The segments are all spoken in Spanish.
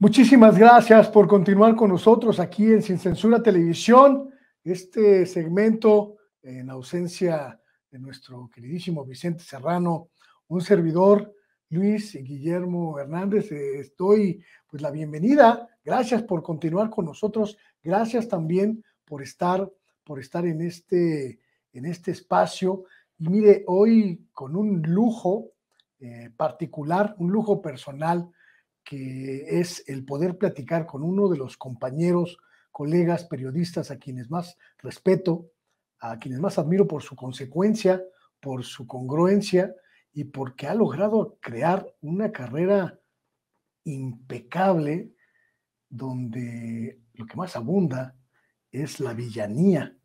Muchísimas gracias por continuar con nosotros aquí en Sin Censura Televisión. Este segmento, en ausencia de nuestro queridísimo Vicente Serrano, un servidor, Luis Guillermo Hernández, doy pues la bienvenida. Gracias por continuar con nosotros. Gracias también por estar en este espacio. Y mire, hoy con un lujo particular, un lujo personal, que es el poder platicar con uno de los compañeros, colegas, periodistas a quienes más respeto, a quienes más admiro por su consecuencia, por su congruencia y porque ha logrado crear una carrera impecable donde lo que más abunda es la villanía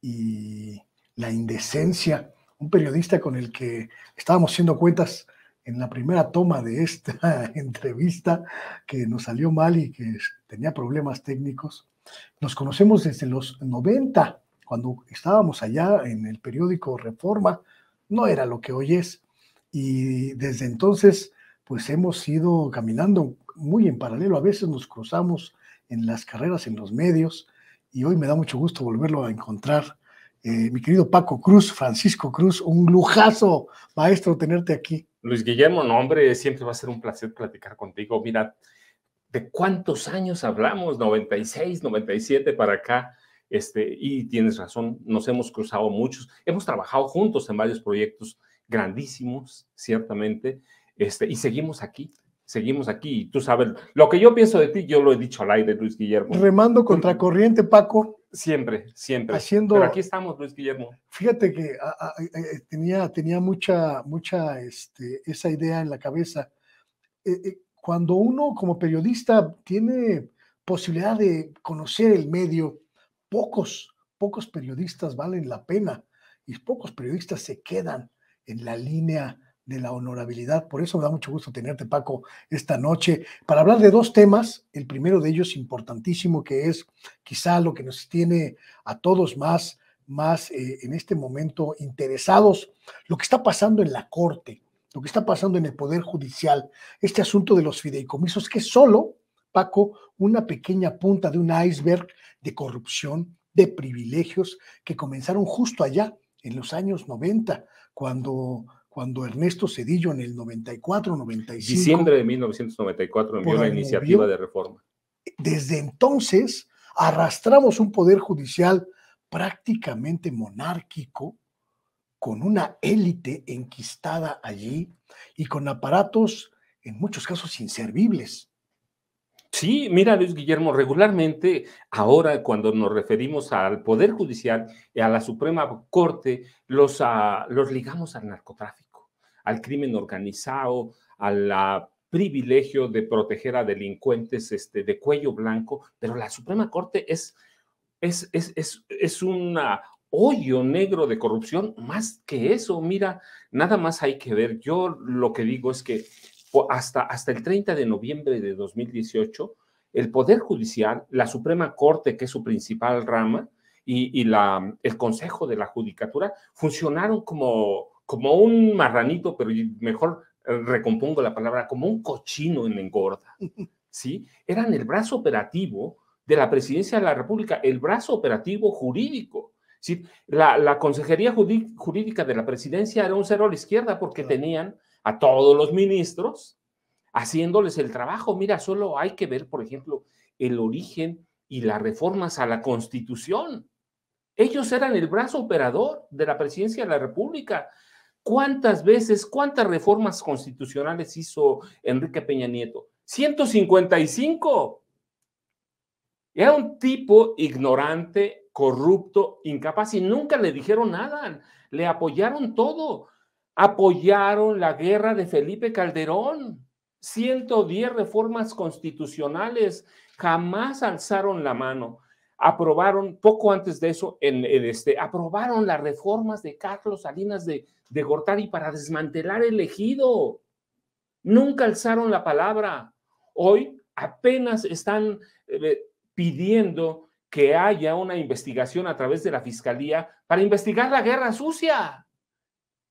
y la indecencia. Un periodista con el que estábamos haciendo cuentas en la primera toma de esta entrevista, que nos salió mal y que tenía problemas técnicos. Nos conocemos desde los 90, cuando estábamos allá en el periódico Reforma. No era lo que hoy es. Y desde entonces, pues hemos ido caminando muy en paralelo. A veces nos cruzamos en las carreras, en los medios, y hoy me da mucho gusto volverlo a encontrar. Mi querido Paco Cruz, Francisco Cruz, un lujazo, maestro, tenerte aquí. Luis Guillermo, no, hombre, siempre va a ser un placer platicar contigo. Mira, ¿de cuántos años hablamos? 96, 97 para acá. Y tienes razón, nos hemos cruzado muchos. Hemos trabajado juntos en varios proyectos grandísimos, ciertamente, y seguimos aquí. Seguimos aquí. Y tú sabes, lo que yo pienso de ti, yo lo he dicho al aire, Luis Guillermo. Remando contracorriente, Paco. Siempre, siempre. Pero aquí estamos, Luis Guillermo. Fíjate que tenía mucha esa idea en la cabeza. Cuando uno como periodista tiene posibilidad de conocer el medio, pocos periodistas valen la pena y pocos periodistas se quedan en la línea de la honorabilidad. Por eso me da mucho gusto tenerte, Paco, esta noche para hablar de dos temas. El primero de ellos importantísimo, que es quizá lo que nos tiene a todos más en este momento interesados, lo que está pasando en la Corte, lo que está pasando en el Poder Judicial, este asunto de los fideicomisos, que es solo, Paco, una pequeña punta de un iceberg de corrupción, de privilegios que comenzaron justo allá, en los años 90, cuando Ernesto Zedillo en el 94, 95... Diciembre de 1994 envió una iniciativa de reforma. Desde entonces arrastramos un poder judicial prácticamente monárquico, con una élite enquistada allí y con aparatos en muchos casos inservibles. Sí, mira, Luis Guillermo, regularmente ahora cuando nos referimos al Poder Judicial y a la Suprema Corte, los ligamos al narcotráfico, al crimen organizado, al privilegio de proteger a delincuentes de cuello blanco, pero la Suprema Corte es un hoyo negro de corrupción. Más que eso, mira, nada más hay que ver. Yo lo que digo es que hasta el 30 de noviembre de 2018, el Poder Judicial, la Suprema Corte, que es su principal rama, y el Consejo de la Judicatura funcionaron como un marranito, pero mejor recompongo la palabra, como un cochino en engorda, ¿sí? Eran el brazo operativo de la Presidencia de la República, el brazo operativo jurídico. ¿Sí? La Consejería Jurídica de la Presidencia era un cero a la izquierda porque tenían a todos los ministros haciéndoles el trabajo. Mira, solo hay que ver, por ejemplo, el origen y las reformas a la Constitución. Ellos eran el brazo operador de la Presidencia de la República. ¿Cuántas reformas constitucionales hizo Enrique Peña Nieto? 155. Era un tipo ignorante, corrupto, incapaz, y nunca le dijeron nada. Le apoyaron todo. Apoyaron la guerra de Felipe Calderón. 110 reformas constitucionales. Jamás alzaron la mano. Aprobaron, poco antes de eso, aprobaron las reformas de Carlos Salinas de Gortari para desmantelar el ejido. Nunca alzaron la palabra. Hoy apenas están pidiendo que haya una investigación a través de la Fiscalía para investigar la guerra sucia.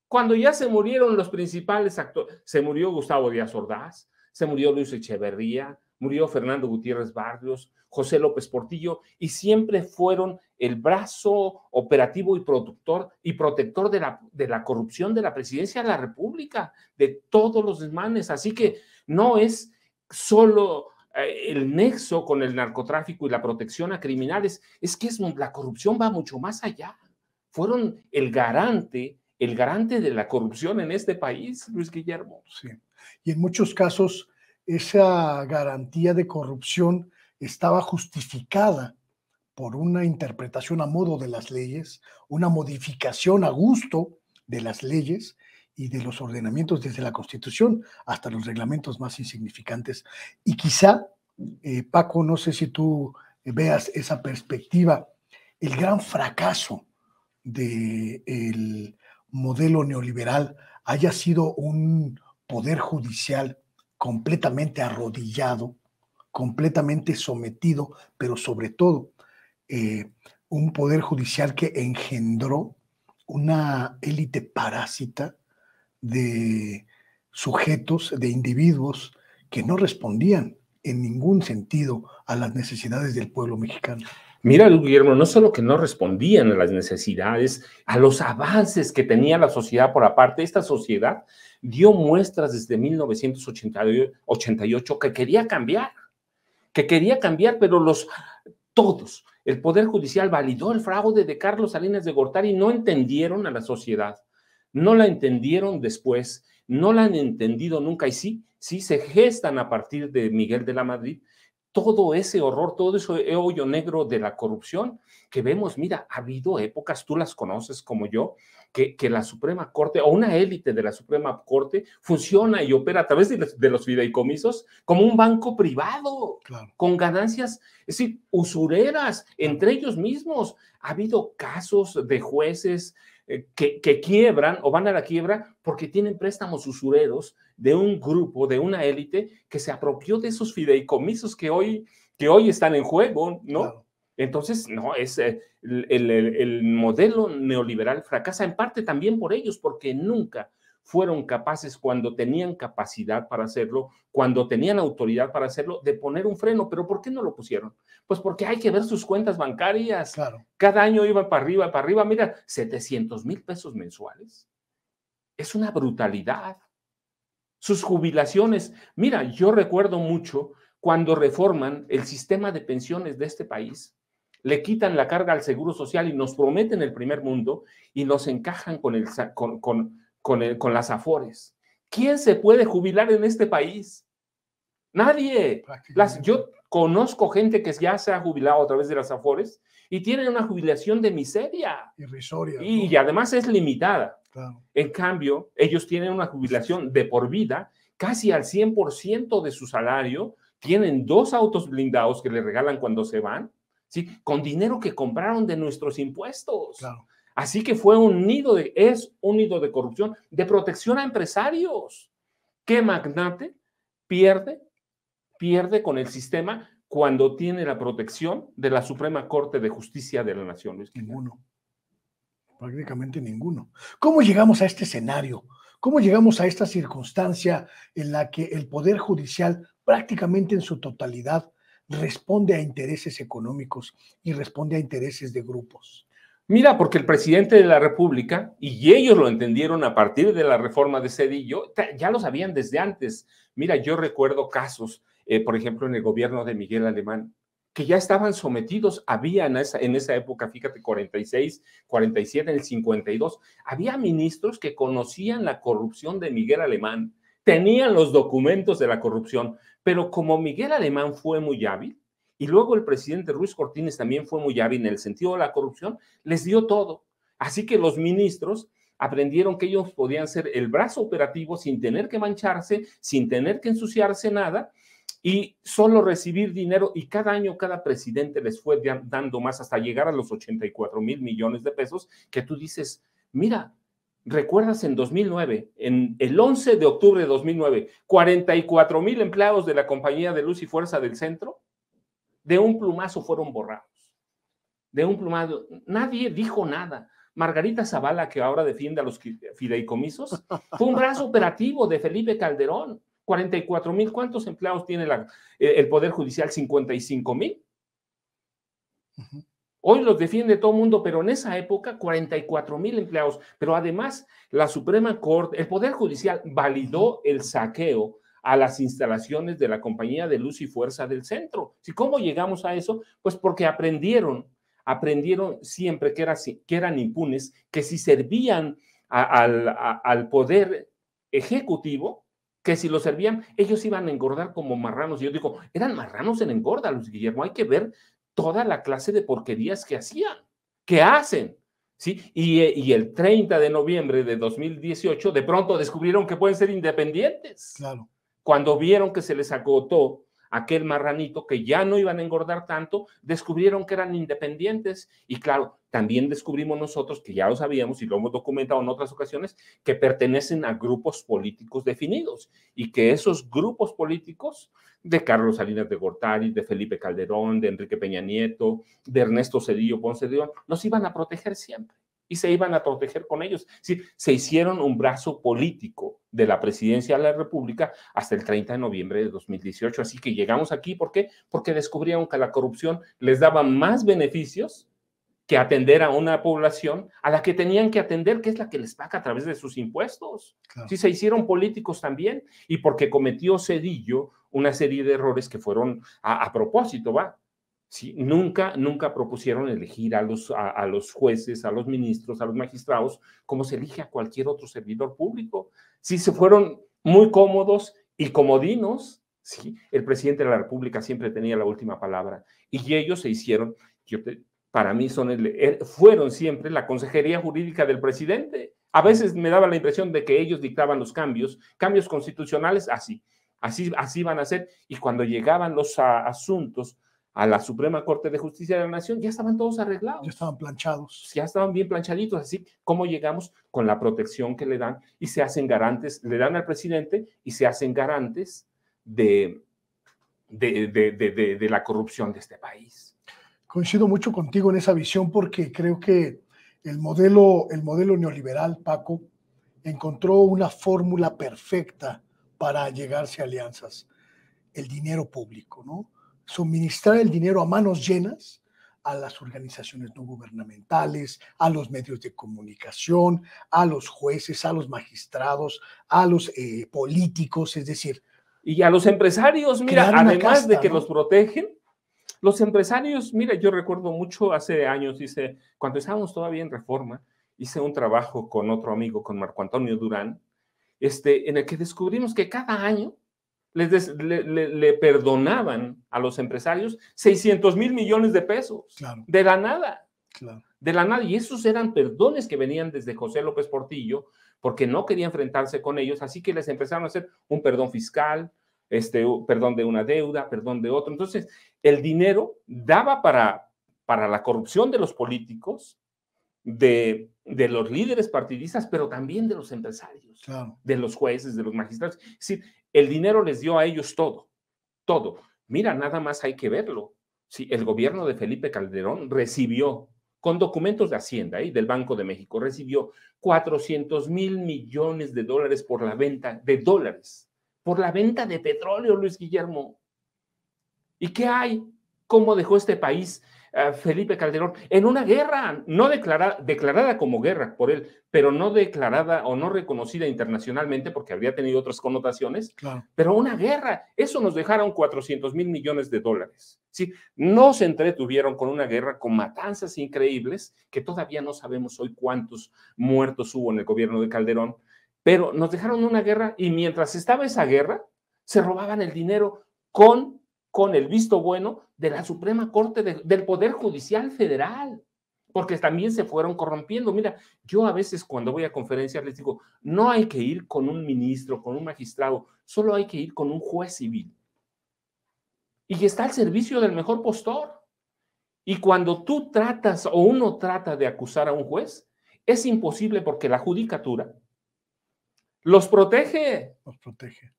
Cuando ya se murieron los principales actores, se murió Gustavo Díaz Ordaz, se murió Luis Echeverría, murió Fernando Gutiérrez Barrios, José López Portillo, y siempre fueron el brazo operativo y productor y protector de la corrupción de la presidencia de la República, de todos los desmanes. Así que no es solo el nexo con el narcotráfico y la protección a criminales, es que la corrupción va mucho más allá. Fueron el garante de la corrupción en este país, Luis Guillermo. Sí. Y en muchos casos esa garantía de corrupción estaba justificada por una interpretación a modo de las leyes, una modificación a gusto de las leyes y de los ordenamientos desde la Constitución hasta los reglamentos más insignificantes. Y quizá, Paco, no sé si tú veas esa perspectiva, el gran fracaso del modelo neoliberal haya sido un poder judicial completamente arrodillado, completamente sometido, pero sobre todo un poder judicial que engendró una élite parásita de sujetos, de individuos que no respondían en ningún sentido a las necesidades del pueblo mexicano. Mira, Guillermo, no solo que no respondían a las necesidades, a los avances que tenía la sociedad por aparte, esta sociedad dio muestras desde 1988 que quería cambiar, pero todos, el Poder Judicial validó el fraude de Carlos Salinas de Gortari y no entendieron a la sociedad, no la entendieron después, no la han entendido nunca y sí se gestan a partir de Miguel de la Madrid todo ese horror, todo ese hoyo negro de la corrupción que vemos. Mira, ha habido épocas, tú las conoces como yo, que la Suprema Corte o una élite de la Suprema Corte funciona y opera a través de los fideicomisos como un banco privado, claro, con ganancias, es decir, usureras entre ellos mismos. Ha habido casos de jueces que quiebran o van a la quiebra porque tienen préstamos usureros de un grupo, de una élite que se apropió de esos fideicomisos que hoy están en juego, ¿no? Claro. Entonces, no, el modelo neoliberal fracasa en parte también por ellos, porque nunca fueron capaces, cuando tenían capacidad para hacerlo, cuando tenían autoridad para hacerlo, de poner un freno. ¿Pero por qué no lo pusieron? Pues porque hay que ver sus cuentas bancarias. Claro. Cada año iban para arriba. Mira, 700,000 pesos mensuales. Es una brutalidad. Sus jubilaciones. Mira, yo recuerdo mucho cuando reforman el sistema de pensiones de este país, le quitan la carga al Seguro Social y nos prometen el primer mundo y nos encajan con las Afores. ¿Quién se puede jubilar en este país? Nadie. Yo conozco gente que ya se ha jubilado a través de las Afores y tienen una jubilación de miseria. Irrisoria. Y además es limitada. Claro. En cambio, ellos tienen una jubilación de por vida, casi al 100% de su salario, tienen 2 autos blindados que le regalan cuando se van, ¿sí? Con dinero que compraron de nuestros impuestos. Claro. Así que es un nido de corrupción, de protección a empresarios. ¿Qué magnate pierde con el sistema cuando tiene la protección de la Suprema Corte de Justicia de la Nación, Luis? Ninguno. Prácticamente ninguno. ¿Cómo llegamos a este escenario? ¿Cómo llegamos a esta circunstancia en la que el Poder Judicial prácticamente en su totalidad responde a intereses económicos y responde a intereses de grupos? Mira, porque el presidente de la República, y ellos lo entendieron a partir de la reforma de Zedillo, ya lo sabían desde antes. Mira, yo recuerdo casos, por ejemplo, en el gobierno de Miguel Alemán, que ya estaban sometidos, había en esa época, fíjate, 46, 47, en el 52, había ministros que conocían la corrupción de Miguel Alemán, tenían los documentos de la corrupción, pero como Miguel Alemán fue muy hábil, y luego el presidente Ruiz Cortines también fue muy hábil en el sentido de la corrupción, les dio todo. Así que los ministros aprendieron que ellos podían ser el brazo operativo sin tener que mancharse, sin tener que ensuciarse nada, y solo recibir dinero, y cada año cada presidente les fue dando más hasta llegar a los 84,000 millones de pesos, que tú dices, mira, ¿recuerdas en 2009, en el 11 de octubre de 2009, 44,000 empleados de la Compañía de Luz y Fuerza del Centro? De un plumazo fueron borrados. De un plumazo. Nadie dijo nada. Margarita Zavala, que ahora defiende a los fideicomisos, fue un brazo operativo de Felipe Calderón. 44,000. ¿Cuántos empleados tiene el Poder Judicial? 55,000. Ujú. Hoy los defiende todo el mundo, pero en esa época 44,000 empleados. Pero además, la Suprema Corte, el Poder Judicial validó el saqueo a las instalaciones de la Compañía de Luz y Fuerza del Centro. ¿Sí? ¿Cómo llegamos a eso? Pues porque aprendieron siempre que eran impunes, que si servían al Poder Ejecutivo, que si lo servían, ellos iban a engordar como marranos. Y yo digo, eran marranos en engorda, Luis Guillermo. Hay que ver toda la clase de porquerías que hacían, que hacen, ¿sí? Y el 30 de noviembre de 2018, de pronto descubrieron que pueden ser independientes. Claro. Cuando vieron que se les agotó aquel marranito, que ya no iban a engordar tanto, descubrieron que eran independientes. Y claro, también descubrimos nosotros, que ya lo sabíamos y lo hemos documentado en otras ocasiones, que pertenecen a grupos políticos definidos y que esos grupos políticos de Carlos Salinas de Gortari, de Felipe Calderón, de Enrique Peña Nieto, de Ernesto Zedillo Ponce de León, los iban a proteger siempre y se iban a proteger con ellos. Sí, se hicieron un brazo político de la presidencia de la República hasta el 30 de noviembre de 2018. Así que llegamos aquí, ¿por qué? Porque descubrieron que la corrupción les daba más beneficios que atender a una población a la que tenían que atender, que es la que les paga a través de sus impuestos. Claro. Sí, se hicieron políticos también, y porque cometió Zedillo una serie de errores que fueron a propósito, ¿va? Sí, nunca propusieron elegir a los jueces, a los ministros, a los magistrados, como se elige a cualquier otro servidor público. Sí, se fueron muy cómodos y comodinos. Sí, el presidente de la República siempre tenía la última palabra, y ellos se hicieron, para mí fueron siempre la consejería jurídica del presidente. A veces me daba la impresión de que ellos dictaban los cambios constitucionales, así van a ser, y cuando llegaban los asuntos a la Suprema Corte de Justicia de la Nación, ya estaban todos arreglados. Ya estaban planchados. Ya estaban bien planchaditos, así como llegamos con la protección que le dan y se hacen garantes, le dan al presidente y se hacen garantes de la corrupción de este país. Coincido mucho contigo en esa visión porque creo que el modelo neoliberal, Paco, encontró una fórmula perfecta para llegarse a alianzas. El dinero público, ¿no? Suministrar el dinero a manos llenas a las organizaciones no gubernamentales, a los medios de comunicación, a los jueces, a los magistrados, a los políticos, es decir. Y a los empresarios, mira, además casta, de que ¿no? Los protegen, los empresarios, mira, yo recuerdo mucho hace años, cuando estábamos todavía en Reforma, hice un trabajo con otro amigo, con Marco Antonio Durán, en el que descubrimos que cada año le perdonaban a los empresarios 600,000 millones de pesos. Claro. De la nada. Claro. De la nada. Y esos eran perdones que venían desde José López Portillo, porque no quería enfrentarse con ellos, así que les empezaron a hacer un perdón fiscal, perdón de una deuda, perdón de otro. Entonces, el dinero daba para la corrupción de los políticos, de los líderes partidistas, pero también de los empresarios, claro, de los jueces, de los magistrados. Es decir, el dinero les dio a ellos todo. Mira, nada más hay que verlo. Sí, el gobierno de Felipe Calderón recibió, con documentos de Hacienda y del Banco de México, recibió 400,000 millones de dólares por la venta de dólares, por la venta de petróleo, Luis Guillermo. ¿Y qué hay? ¿Cómo dejó este país Felipe Calderón? En una guerra, no declarada como guerra por él, pero no declarada o no reconocida internacionalmente porque habría tenido otras connotaciones, claro, pero una guerra. Eso nos dejaron 400,000 millones de dólares. ¿Sí? No se entretuvieron con una guerra con matanzas increíbles, que todavía no sabemos hoy cuántos muertos hubo en el gobierno de Calderón, pero nos dejaron una guerra y mientras estaba esa guerra, se robaban el dinero con el visto bueno de la Suprema Corte del Poder Judicial Federal, porque también se fueron corrompiendo. Mira, yo a veces cuando voy a conferencias les digo, no hay que ir con un ministro, con un magistrado, solo hay que ir con un juez civil. Y está al servicio del mejor postor. Y cuando tú tratas o uno trata de acusar a un juez, es imposible porque la judicatura los protege. Los protege.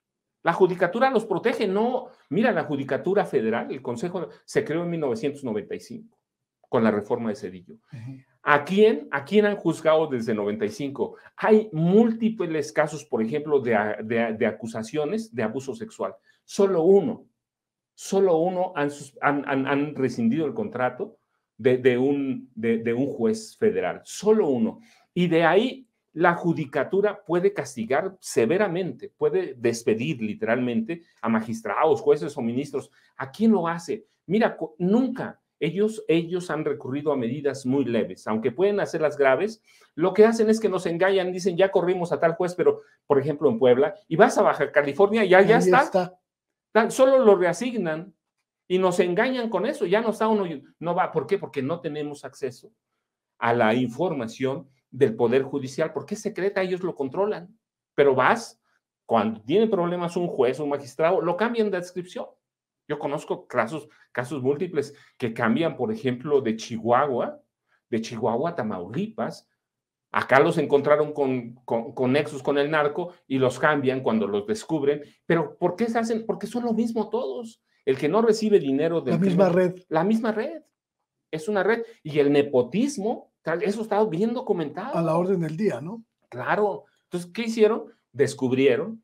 La judicatura los protege, no. Mira, la Judicatura Federal, el Consejo, se creó en 1995 con la reforma de Zedillo. ¿A quién han juzgado desde 95? Hay múltiples casos, por ejemplo, de acusaciones de abuso sexual. Solo uno han rescindido el contrato de un juez federal. Solo uno. Y de ahí la judicatura puede castigar severamente, puede despedir literalmente a magistrados, jueces o ministros. ¿A quién lo hace? Mira, nunca. Ellos han recurrido a medidas muy leves, aunque pueden hacerlas graves. Lo que hacen es que nos engañan, dicen, ya corrimos a tal juez, pero, por ejemplo, en Puebla, y vas a Baja California, ya está. Solo lo reasignan y nos engañan con eso. Ya no está uno, no va. ¿Por qué? Porque no tenemos acceso a la información del Poder Judicial, porque es secreta, ellos lo controlan. Pero cuando tiene problemas un juez, un magistrado, lo cambian de adscripción. Yo conozco casos múltiples que cambian, por ejemplo, de Chihuahua a Tamaulipas. Acá los encontraron con nexos con el narco y los cambian cuando los descubren. ¿Pero por qué se hacen? Porque son lo mismo todos. El que no recibe dinero del misma red. La misma red. Es una red. Y el nepotismo, eso está bien documentado. A la orden del día, ¿no? Claro. Entonces, ¿qué hicieron? Descubrieron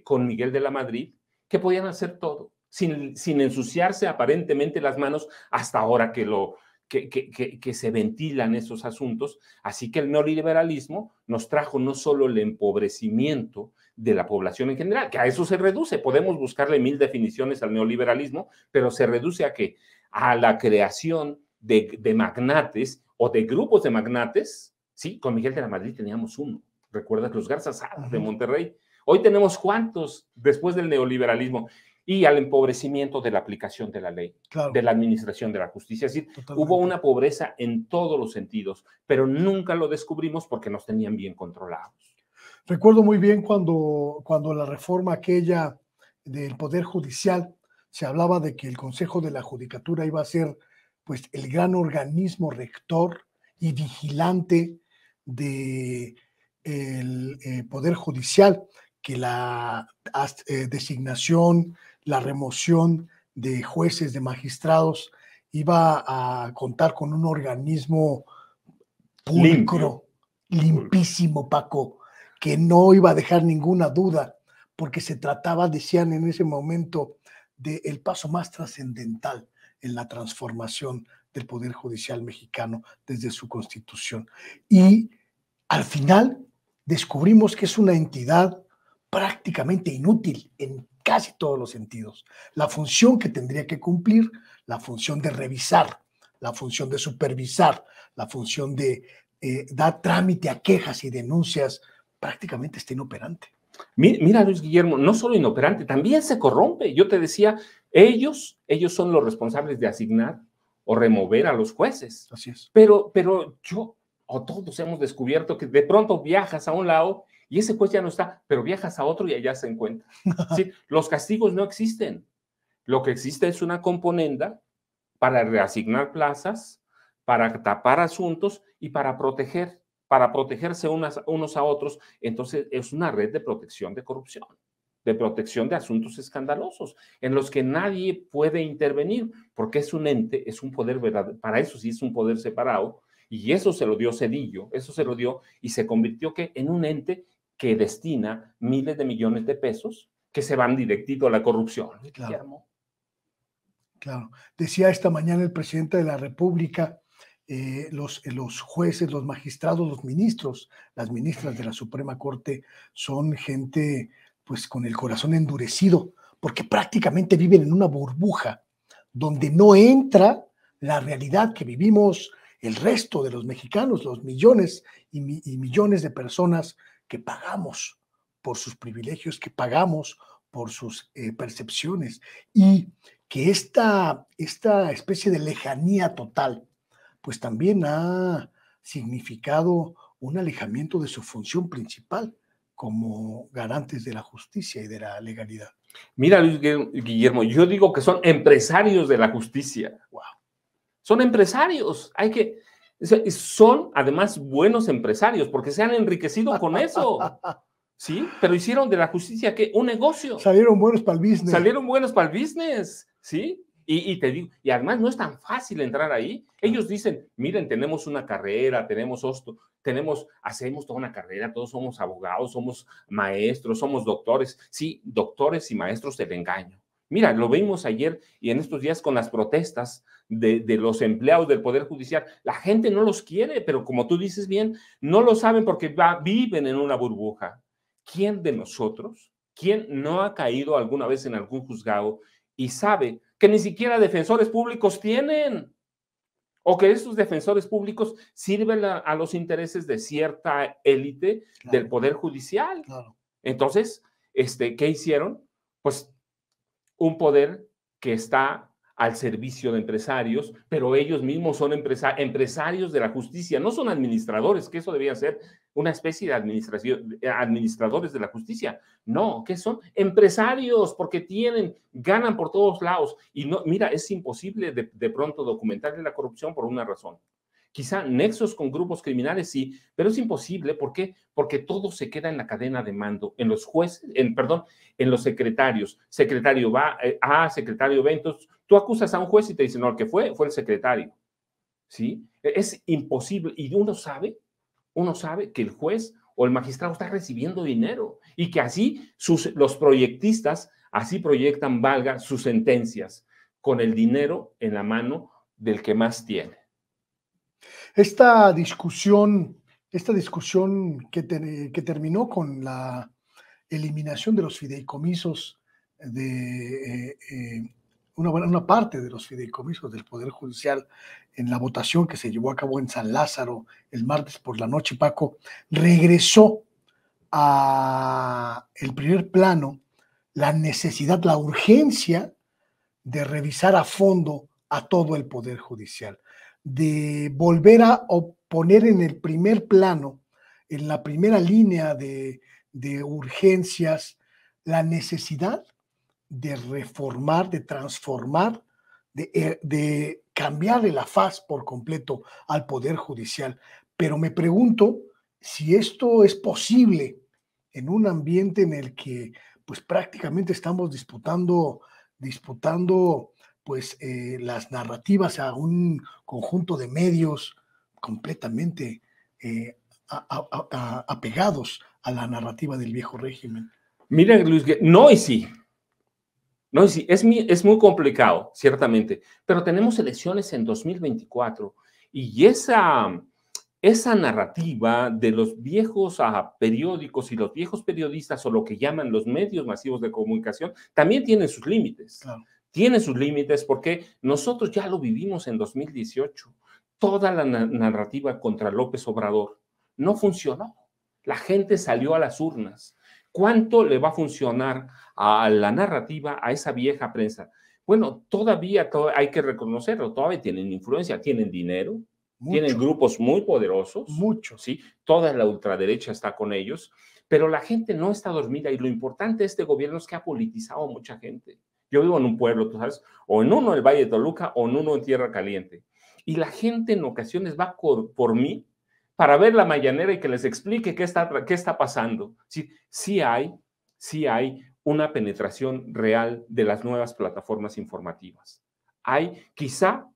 con Miguel de la Madrid que podían hacer todo, sin ensuciarse aparentemente las manos hasta ahora que se ventilan esos asuntos. Así que el neoliberalismo nos trajo no solo el empobrecimiento de la población en general, que a eso se reduce. Podemos buscarle 1000 definiciones al neoliberalismo, pero se reduce ¿a qué? A la creación de magnates o de grupos de magnates. Sí, con Miguel de la Madrid teníamos uno. ¿Recuerdas los Garza Sada de Monterrey? Hoy tenemos cuántos después del neoliberalismo. Y al empobrecimiento de la aplicación de la ley, claro, de la administración de la justicia. Es decir, hubo una pobreza en todos los sentidos, pero nunca lo descubrimos porque nos tenían bien controlados. Recuerdo muy bien cuando la reforma aquella del Poder Judicial, se hablaba de que el Consejo de la Judicatura iba a ser pues el gran organismo rector y vigilante del Poder Judicial, que la designación, la remoción de jueces, de magistrados, iba a contar con un organismo pulcro, limpísimo, Paco, que no iba a dejar ninguna duda, porque se trataba, decían en ese momento, del paso más trascendental en la transformación del Poder Judicial mexicano desde su constitución. Y al final descubrimos que es una entidad prácticamente inútil en casi todos los sentidos. La función que tendría que cumplir, la función de revisar, la función de supervisar, la función de dar trámite a quejas y denuncias, prácticamente está inoperante. Mira, Luis Guillermo, no solo inoperante, también se corrompe. Yo te decía, ellos son los responsables de asignar o remover a los jueces. Así es. Pero yo o todos hemos descubierto que de pronto viajas a un lado y ese juez ya no está, pero viajas a otro y allá se encuentra. ¿Sí? Los castigos no existen. Lo que existe es una componenda para reasignar plazas, para tapar asuntos y para protegerse unos a otros. Entonces es una red de protección de corrupción, de protección de asuntos escandalosos, en los que nadie puede intervenir, porque es un ente, es un poder verdadero, para eso sí es un poder separado, y eso se lo dio Zedillo, eso se lo dio, y se convirtió en un ente que destina miles de millones de pesos que se van directito a la corrupción. Claro. Claro. Decía esta mañana el presidente de la República, los jueces, los magistrados, los ministros, las ministras de la Suprema Corte son gente pues con el corazón endurecido, porque prácticamente viven en una burbuja donde no entra la realidad que vivimos el resto de los mexicanos, los millones y millones de personas que pagamos por sus privilegios, que pagamos por sus percepciones, y que esta especie de lejanía total pues también ha significado un alejamiento de su función principal como garantes de la justicia y de la legalidad. Mira, Luis Guillermo, yo digo que son empresarios de la justicia. Wow. Son empresarios. Son además buenos empresarios porque se han enriquecido con eso. ¿Sí? Pero hicieron de la justicia, ¿qué? Un negocio. Salieron buenos para el business. Salieron buenos para el business, ¿sí? Y te digo, y además no es tan fácil entrar ahí. Ellos dicen, miren, tenemos una carrera, tenemos esto, hacemos toda una carrera, todos somos abogados, somos maestros, somos doctores. Sí, doctores y maestros del engaño. Mira, lo vimos ayer y en estos días con las protestas de los empleados del Poder Judicial. La gente no los quiere, pero como tú dices bien, no lo saben porque viven en una burbuja. ¿Quién de nosotros, quién no ha caído alguna vez en algún juzgado y sabe que ni siquiera defensores públicos tienen, o que esos defensores públicos sirven a los intereses de cierta élite del Poder Judicial? Claro. Entonces, ¿qué hicieron? Pues un poder que está al servicio de empresarios, pero ellos mismos son empresarios de la justicia, no son administradores, que eso debía ser una especie de administradores de la justicia. No, que son empresarios, porque ganan por todos lados. Y no, mira, es imposible de pronto documentarle la corrupción por una razón. Quizá nexos con grupos criminales sí, pero es imposible. ¿Por qué? Porque todo se queda en la cadena de mando, en los jueces, en los secretarios. Secretario va, secretario va, entonces tú acusas a un juez y te dicen, no, el que fue el secretario. ¿Sí? Es imposible. Y uno sabe que el juez o el magistrado está recibiendo dinero y que así los proyectistas así proyectan, valga, sus sentencias con el dinero en la mano del que más tiene. Esta discusión que terminó con la eliminación de los fideicomisos de una parte de los fideicomisos del Poder Judicial en la votación que se llevó a cabo en San Lázaro el martes por la noche, Paco, regresó a el primer plano la necesidad, la urgencia de revisar a fondo a todo el Poder Judicial, de volver a poner en el primer plano, en la primera línea de urgencias, la necesidad de reformar, de transformar, de cambiarle la faz por completo al Poder Judicial. Pero me pregunto si esto es posible en un ambiente en el que pues prácticamente estamos disputando pues las narrativas a un conjunto de medios completamente apegados a la narrativa del viejo régimen. Mira, Luis, no y sí. No y sí, es muy complicado, ciertamente, pero tenemos elecciones en 2024 y esa narrativa de los viejos periódicos y los viejos periodistas o lo que llaman los medios masivos de comunicación también tienen sus límites. Claro. Tienen sus límites porque nosotros ya lo vivimos en 2018. Toda la narrativa contra López Obrador no funcionó. La gente salió a las urnas. ¿Cuánto le va a funcionar a la narrativa, a esa vieja prensa? Bueno, todavía hay que reconocerlo, todavía tienen influencia, tienen dinero, tienen grupos muy poderosos. Mucho. ¿Sí? Toda la ultraderecha está con ellos, pero la gente no está dormida y lo importante de este gobierno es que ha politizado a mucha gente. Yo vivo en un pueblo, tú sabes, o en uno en el Valle de Toluca o en uno en Tierra Caliente. Y la gente en ocasiones va por mí para ver la mañanera y que les explique qué está pasando. Sí hay una penetración real de las nuevas plataformas informativas. Quizá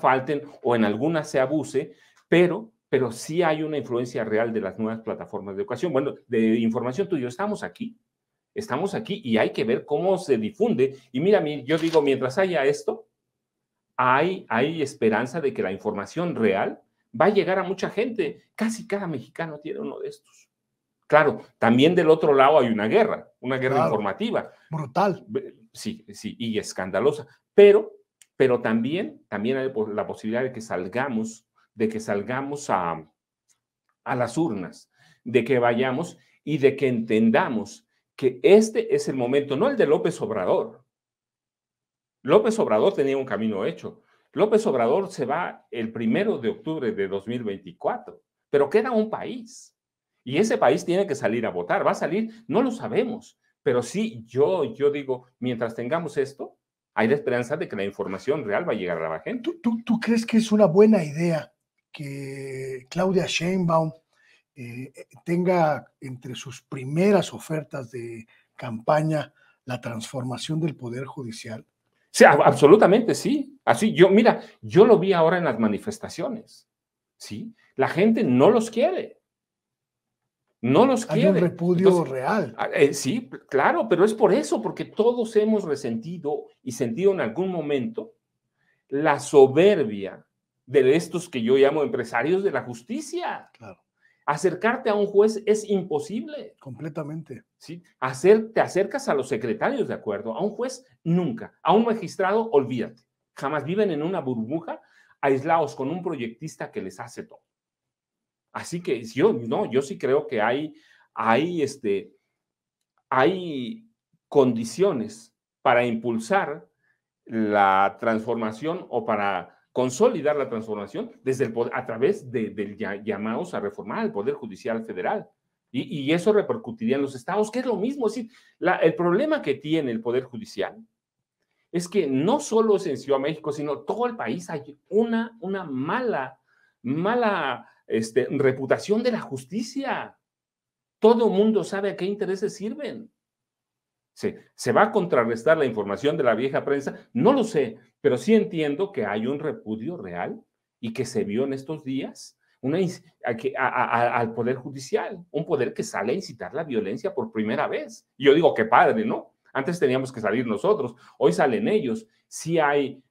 falten o en algunas se abuse, pero sí hay una influencia real de las nuevas plataformas de educación. Bueno, de información tú y yo estamos aquí y hay que ver cómo se difunde. Y mira, yo digo, mientras haya esto, hay esperanza de que la información real va a llegar a mucha gente. Casi cada mexicano tiene uno de estos. Claro, también del otro lado hay una guerra claro, informativa. Brutal. Sí, y escandalosa. Pero también hay la posibilidad de que salgamos a las urnas, de que vayamos y de que entendamos que este es el momento, no el de López Obrador. López Obrador tenía un camino hecho. López Obrador se va el 1 de octubre de 2024, pero queda un país. Y ese país tiene que salir a votar. ¿Va a salir? No lo sabemos. Pero sí, yo digo, mientras tengamos esto, hay la esperanza de que la información real va a llegar a la gente. ¿Tú crees que es una buena idea que Claudia Sheinbaum tenga entre sus primeras ofertas de campaña la transformación del Poder Judicial? Sí, absolutamente sí. Así, mira, yo lo vi ahora en las manifestaciones, ¿sí? La gente no los quiere, no los Hay un quiere. repudio Entonces, real. sí, claro, pero es por eso, porque todos hemos resentido y sentido en algún momento la soberbia de estos que yo llamo empresarios de la justicia. Claro, Acercarte a un juez es imposible. completamente. ¿Sí? Te acercas a los secretarios de acuerdo, a un juez nunca, a un magistrado olvídate, jamás viven en una burbuja aislados con un proyectista que les hace todo. Así que yo sí creo que hay condiciones para impulsar la transformación o para consolidar la transformación desde el poder, a través de llamados a reformar el Poder Judicial Federal. Y eso repercutiría en los estados, que es lo mismo. Es decir, el problema que tiene el Poder Judicial es que no solo es en Ciudad de México, sino todo el país hay una mala reputación de la justicia. Todo mundo sabe a qué intereses sirven. ¿Se va a contrarrestar la información de la vieja prensa? No lo sé, pero sí entiendo que hay un repudio real y que se vio en estos días al Poder Judicial, un poder que sale a incitar la violencia por primera vez. Y yo digo, qué padre, ¿no? Antes teníamos que salir nosotros, hoy salen ellos. Sí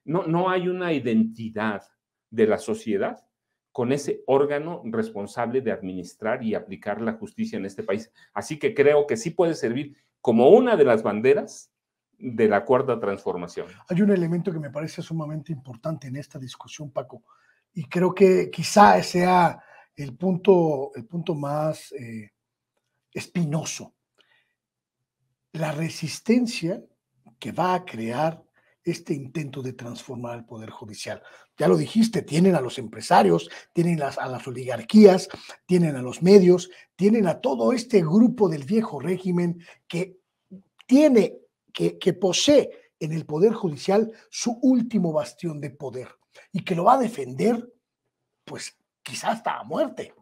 no hay una identidad de la sociedad con ese órgano responsable de administrar y aplicar la justicia en este país. Así que creo que sí puede servir como una de las banderas de la cuarta transformación. Hay un elemento que me parece sumamente importante en esta discusión, Paco, y creo que quizá sea el punto más espinoso. La resistencia que va a crear este intento de transformar el Poder Judicial. Ya lo dijiste, tienen a los empresarios, tienen a las oligarquías, tienen a los medios, tienen a todo este grupo del viejo régimen que que posee en el Poder Judicial su último bastión de poder y que lo va a defender, pues quizás hasta a muerte.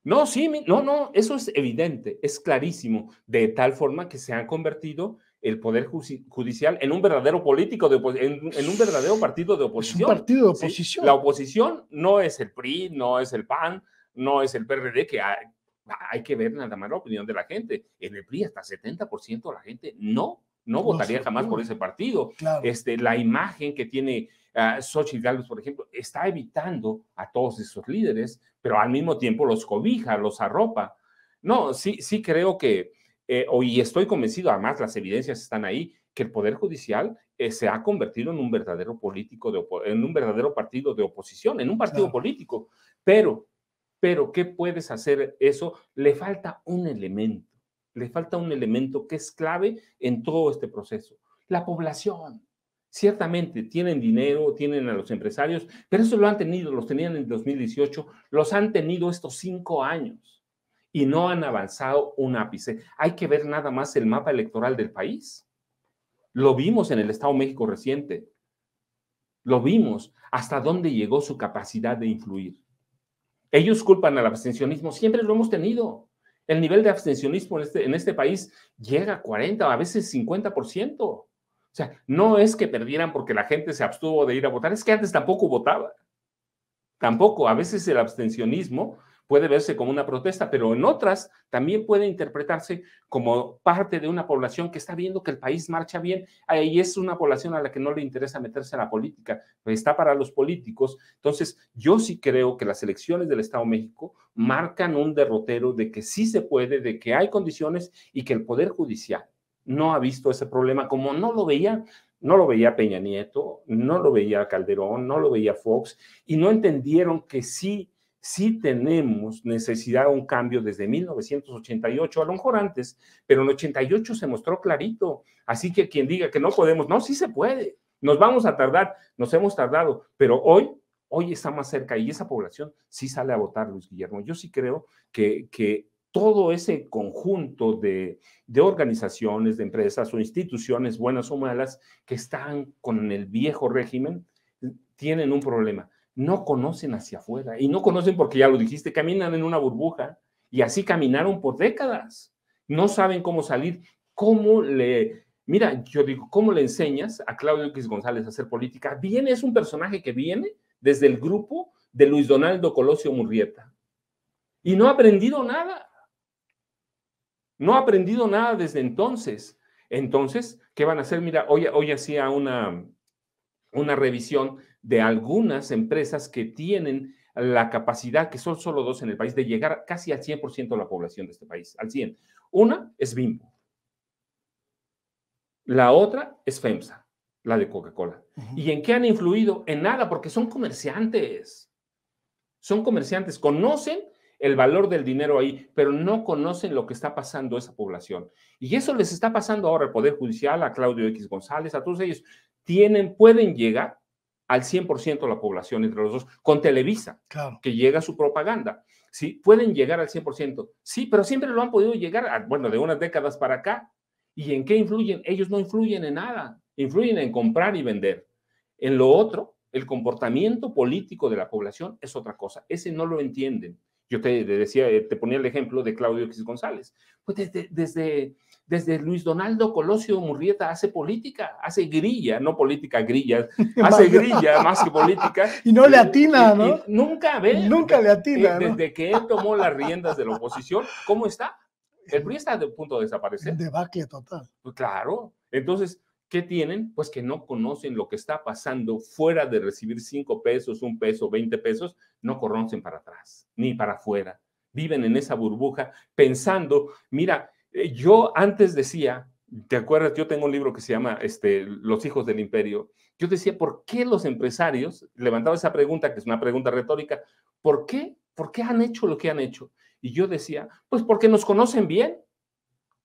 No, sí, no, eso es evidente, es clarísimo, de tal forma que se ha convertido el Poder Judicial en un verdadero político, en un verdadero partido de Es un oposición. partido de ¿Sí? La oposición. oposición no es el PRI, no es el PAN, no es el PRD, que hay que ver nada más la opinión de la gente. En el PRI hasta 70% de la gente no No se votaría jamás por opone. ese partido. Claro. La imagen que tiene Xochitl Gálvez, por ejemplo, está evitando a todos esos líderes, pero al mismo tiempo los cobija, los arropa. No, sí creo que, y estoy convencido, además las evidencias están ahí, que el Poder Judicial se ha convertido en un verdadero en un verdadero partido de oposición, en un partido Claro. político. Pero, ¿qué puedes hacer eso? Le falta un elemento que es clave en todo este proceso, la población. Ciertamente tienen dinero, tienen a los empresarios, pero eso los tenían en 2018, los han tenido estos 5 años y no han avanzado un ápice. Hay que ver nada más el mapa electoral del país. Lo vimos en el Estado de México reciente. Lo vimos hasta dónde llegó su capacidad de influir. Ellos culpan al abstencionismo, siempre lo hemos tenido. El nivel de abstencionismo en este país llega a 40, a veces 50%. O sea, no es que perdieran porque la gente se abstuvo de ir a votar, es que antes tampoco votaba. Tampoco, a veces el abstencionismo puede verse como una protesta, pero en otras también puede interpretarse como parte de una población que está viendo que el país marcha bien y es una población a la que no le interesa meterse en la política, pues está para los políticos. Entonces, yo sí creo que las elecciones del Estado de México marcan un derrotero de que sí se puede, de que hay condiciones y que el Poder Judicial no ha visto ese problema como no lo veía Peña Nieto, no lo veía Calderón, no lo veía Fox, y no entendieron que sí tenemos necesidad de un cambio desde 1988, a lo mejor antes, pero en 88 se mostró clarito. Así que quien diga que no podemos, no, sí se puede. Nos vamos a tardar, nos hemos tardado, pero hoy está más cerca y esa población sí sale a votar, Luis Guillermo. Yo sí creo que todo ese conjunto de organizaciones, de empresas o instituciones, buenas o malas, que están con el viejo régimen, tienen un problema. No conocen hacia afuera y no conocen porque ya lo dijiste, caminan en una burbuja y así caminaron por décadas. No saben cómo salir, cómo le Mira, yo digo, ¿cómo le enseñas a Claudio X González a hacer política? Viene, es un personaje que viene desde el grupo de Luis Donaldo Colosio Murrieta y no ha aprendido nada. No ha aprendido nada desde entonces. Entonces, ¿qué van a hacer? Mira, hoy hacía una revisión de algunas empresas que tienen la capacidad, que son solo dos en el país, de llegar casi al 100% de la población de este país, al 100. Una es Bimbo. La otra es FEMSA, la de Coca-Cola. ¿Y en qué han influido? En nada, porque son comerciantes. Son comerciantes, conocen el valor del dinero ahí, pero no conocen lo que está pasando a esa población. Y eso les está pasando ahora al Poder Judicial, a Claudio X González, a todos ellos. Pueden llegar al 100% de la población entre los dos, con Televisa, claro, que llega su propaganda. Sí, pueden llegar al 100%. Sí, pero siempre lo han podido llegar, bueno, de unas décadas para acá. ¿Y en qué influyen? Ellos no influyen en nada. Influyen en comprar y vender. En lo otro, el comportamiento político de la población es otra cosa. Ese no lo entienden. Yo te decía, te ponía el ejemplo de Claudio X González. Pues desde Luis Donaldo Colosio Murrieta hace política, hace grilla, no política, grilla, hace grilla más que política. Y no le atina, ¿no? Y nunca Nunca le atina, ¿no? Desde que él tomó las riendas de la oposición, ¿cómo está? El PRI está a punto de desaparecer. En debacle total. Pues claro. Entonces, ¿qué tienen? Pues que no conocen lo que está pasando fuera de recibir 5 pesos, 1 peso, 20 pesos, no conocen para atrás, ni para afuera. Viven en esa burbuja pensando, mira, yo antes decía, ¿te acuerdas? Yo tengo un libro que se llama Los hijos del imperio. Yo decía, ¿por qué los empresarios, levantaba esa pregunta, que es una pregunta retórica, ¿por qué han hecho lo que han hecho? Y yo decía, pues porque nos conocen bien,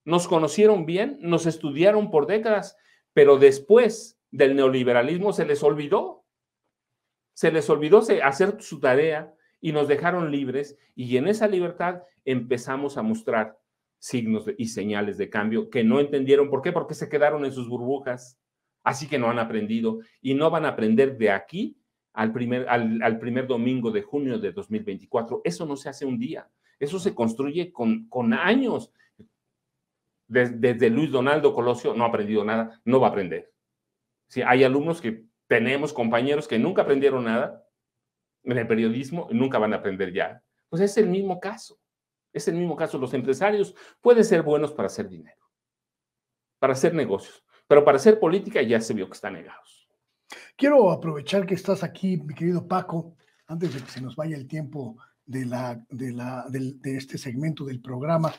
nos conocieron bien, nos estudiaron por décadas, pero después del neoliberalismo se les olvidó hacer su tarea y nos dejaron libres, y en esa libertad empezamos a mostrar signos y señales de cambio que no entendieron. ¿Por qué? Porque se quedaron en sus burbujas, así que no han aprendido y no van a aprender de aquí al primer domingo de junio de 2024. Eso no se hace un día, eso se construye con años. Desde Luis Donaldo Colosio no ha aprendido nada, no va a aprender. Sí, hay alumnos que tenemos, compañeros que nunca aprendieron nada en el periodismo y nunca van a aprender ya. Pues es el mismo caso. Es el mismo caso. Los empresarios pueden ser buenos para hacer dinero, para hacer negocios, pero para hacer política ya se vio que están negados. Quiero aprovechar que estás aquí, mi querido Paco, antes de que se nos vaya el tiempo de este segmento del programa,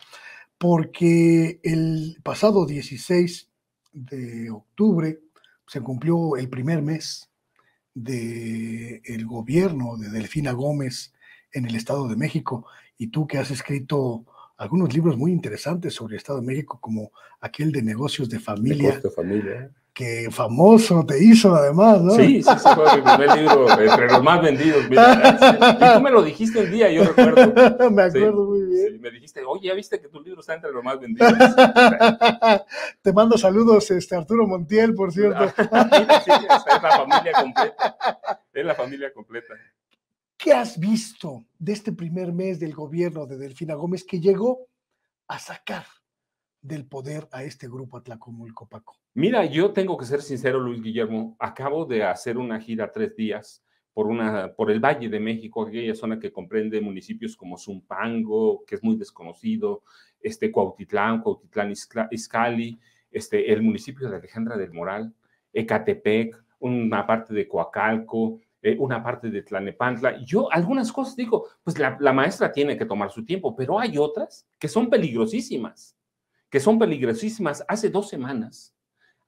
porque el pasado 16 de octubre se cumplió el primer mes del gobierno de Delfina Gómez en el Estado de México, y tú que has escrito algunos libros muy interesantes sobre el Estado de México, como aquel de Negocios de Familia. Negocios de Familia. Que famoso te hizo además, ¿no? Sí, fue mi primer libro, entre los más vendidos. Mira, y tú me lo dijiste un día, yo recuerdo. Me acuerdo muy bien. Sí, me dijiste, oye, ¿ya viste que tu libro está entre los más vendidos? Te mando saludos, Arturo Montiel, por cierto. Mira, sí, es la familia completa. Es la familia completa. ¿Qué has visto de este primer mes del gobierno de Delfina Gómez que llegó a sacar del poder a este grupo Atlacomulco, Paco? Mira, yo tengo que ser sincero, Luis Guillermo. Acabo de hacer una gira 3 días por el Valle de México, aquella zona que comprende municipios como Zumpango, que es muy desconocido, Cuautitlán Izcalli, el municipio de Alejandra del Moral, Ecatepec, una parte de Coacalco, una parte de Tlalnepantla. Yo algunas cosas digo, pues la maestra tiene que tomar su tiempo, pero hay otras que son peligrosísimas,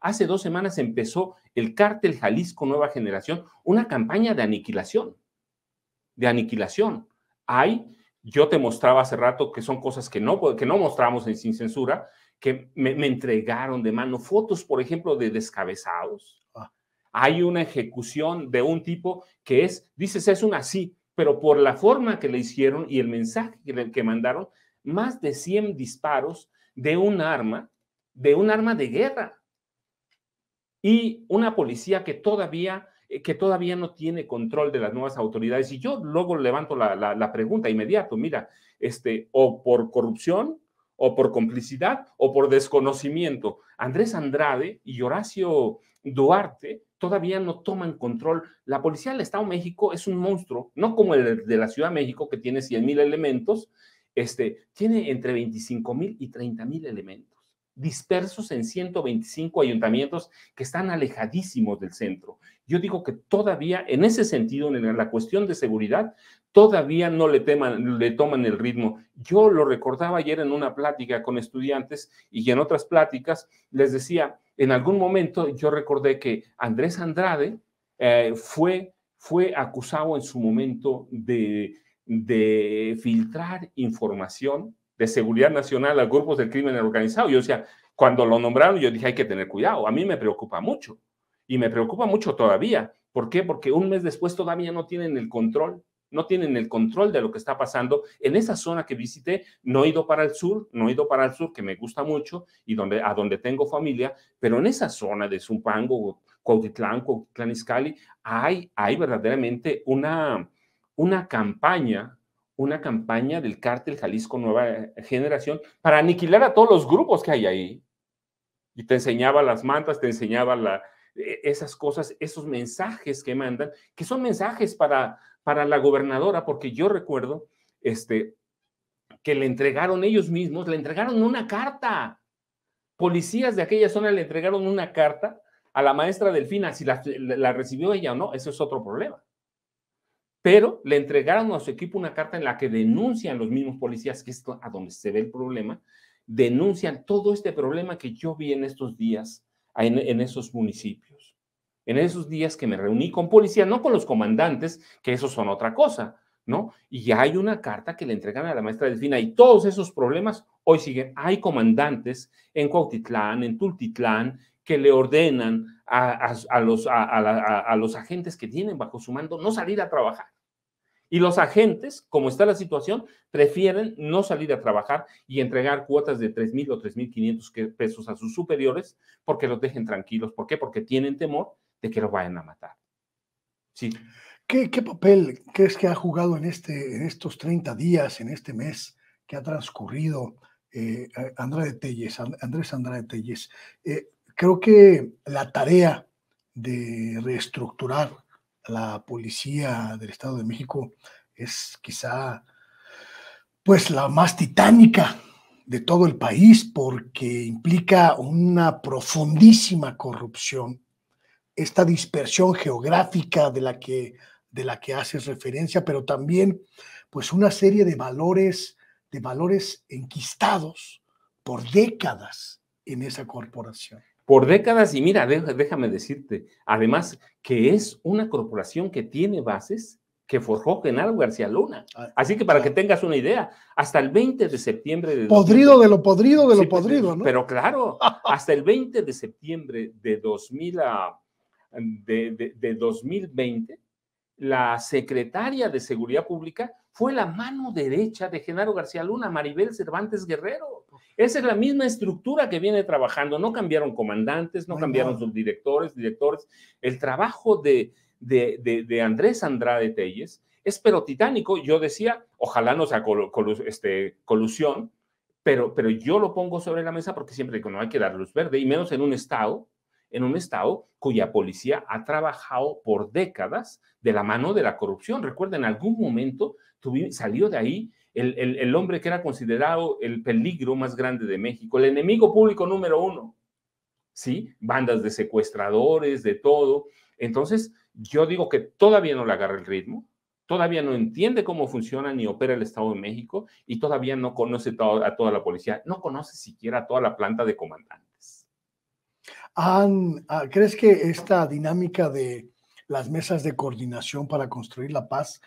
Hace 2 semanas empezó el Cártel Jalisco Nueva Generación, una campaña de aniquilación. Yo te mostraba hace rato que son cosas que no mostramos Sin Censura, que me entregaron de mano fotos, por ejemplo, de descabezados. Hay una ejecución de un tipo que dices, es una sí, pero por la forma que le hicieron y el mensaje que mandaron, más de 100 disparos de un arma de guerra. Y una policía que todavía no tiene control de las nuevas autoridades. Y yo luego levanto la pregunta inmediato, mira, o por corrupción o por complicidad o por desconocimiento. Andrés Andrade y Horacio Duarte todavía no toman control. La policía del Estado de México es un monstruo, no como el de la Ciudad de México, que tiene 100,000 elementos, tiene entre 25,000 y 30,000 elementos, dispersos en 125 ayuntamientos que están alejadísimos del centro. Yo digo que todavía, en ese sentido, en la cuestión de seguridad, todavía no le toman el ritmo. Yo lo recordaba ayer en una plática con estudiantes y en otras pláticas les decía, en algún momento yo recordé que Andrés Andrade fue acusado en su momento de filtrar información de seguridad nacional a grupos del crimen organizado. Yo decía, cuando lo nombraron, yo dije, hay que tener cuidado. A mí me preocupa mucho y me preocupa mucho todavía. ¿Por qué? Porque un mes después todavía no tienen el control. No tienen el control de lo que está pasando. En esa zona que visité, no he ido para el sur, que me gusta mucho y a donde tengo familia, pero en esa zona de Zumpango, Cuautitlán Izcalli, hay verdaderamente una campaña del Cártel Jalisco Nueva Generación para aniquilar a todos los grupos que hay ahí. Y te enseñaba las mantas, te enseñaba esas cosas, esos mensajes que mandan, que son mensajes para la gobernadora, porque yo recuerdo que le entregaron ellos mismos, le entregaron una carta. Policías de aquella zona le entregaron una carta a la maestra Delfina. Si la recibió ella o no, eso es otro problema. Pero le entregaron a su equipo una carta en la que denuncian los mismos policías, que es a donde se ve el problema, denuncian todo este problema que yo vi en estos días en esos municipios. En esos días que me reuní con policías, no con los comandantes, que esos son otra cosa, ¿no? Y ya hay una carta que le entregan a la maestra Delfina y todos esos problemas hoy siguen. Hay comandantes en Cuautitlán, en Tultitlán, que le ordenan a los agentes que tienen bajo su mando no salir a trabajar. Y los agentes, como está la situación, prefieren no salir a trabajar y entregar cuotas de 3,000 o 3,500 pesos a sus superiores porque los dejen tranquilos. ¿Por qué? Porque tienen temor de que los vayan a matar. Sí. ¿Qué papel crees que ha jugado en estos 30 días, en este mes que ha transcurrido Andrés Andrade Telles? Creo que la tarea de reestructurar la policía del Estado de México es quizá pues la más titánica de todo el país porque implica una profundísima corrupción, esta dispersión geográfica de la que haces referencia, pero también pues una serie de valores enquistados por décadas en esa corporación. Por décadas, y mira, déjame decirte, además que es una corporación que tiene bases que forjó Genaro García Luna. Así que para que tengas una idea, hasta el 20 de septiembre de... Podrido de lo podrido de lo podrido, ¿no? Pero claro, hasta el 20 de septiembre de 2020, la secretaria de Seguridad Pública fue la mano derecha de Genaro García Luna, Maribel Cervantes Guerrero. Esa es la misma estructura que viene trabajando. No cambiaron comandantes, no cambiaron subdirectores, directores. El trabajo de Andrés Andrade Telles es pero titánico. Yo decía, ojalá no sea colusión, pero yo lo pongo sobre la mesa porque siempre digo, no hay que dar luz verde, y menos en un estado cuya policía ha trabajado por décadas de la mano de la corrupción. Recuerda, en algún momento salió de ahí el hombre que era considerado el peligro más grande de México, el enemigo público número 1, ¿sí? Bandas de secuestradores, de todo. Entonces, yo digo que todavía no le agarra el ritmo, todavía no entiende cómo funciona ni opera el Estado de México y todavía no conoce a toda la policía, no conoce siquiera a toda la planta de comandantes. ¿Crees que esta dinámica de las mesas de coordinación para construir la paz,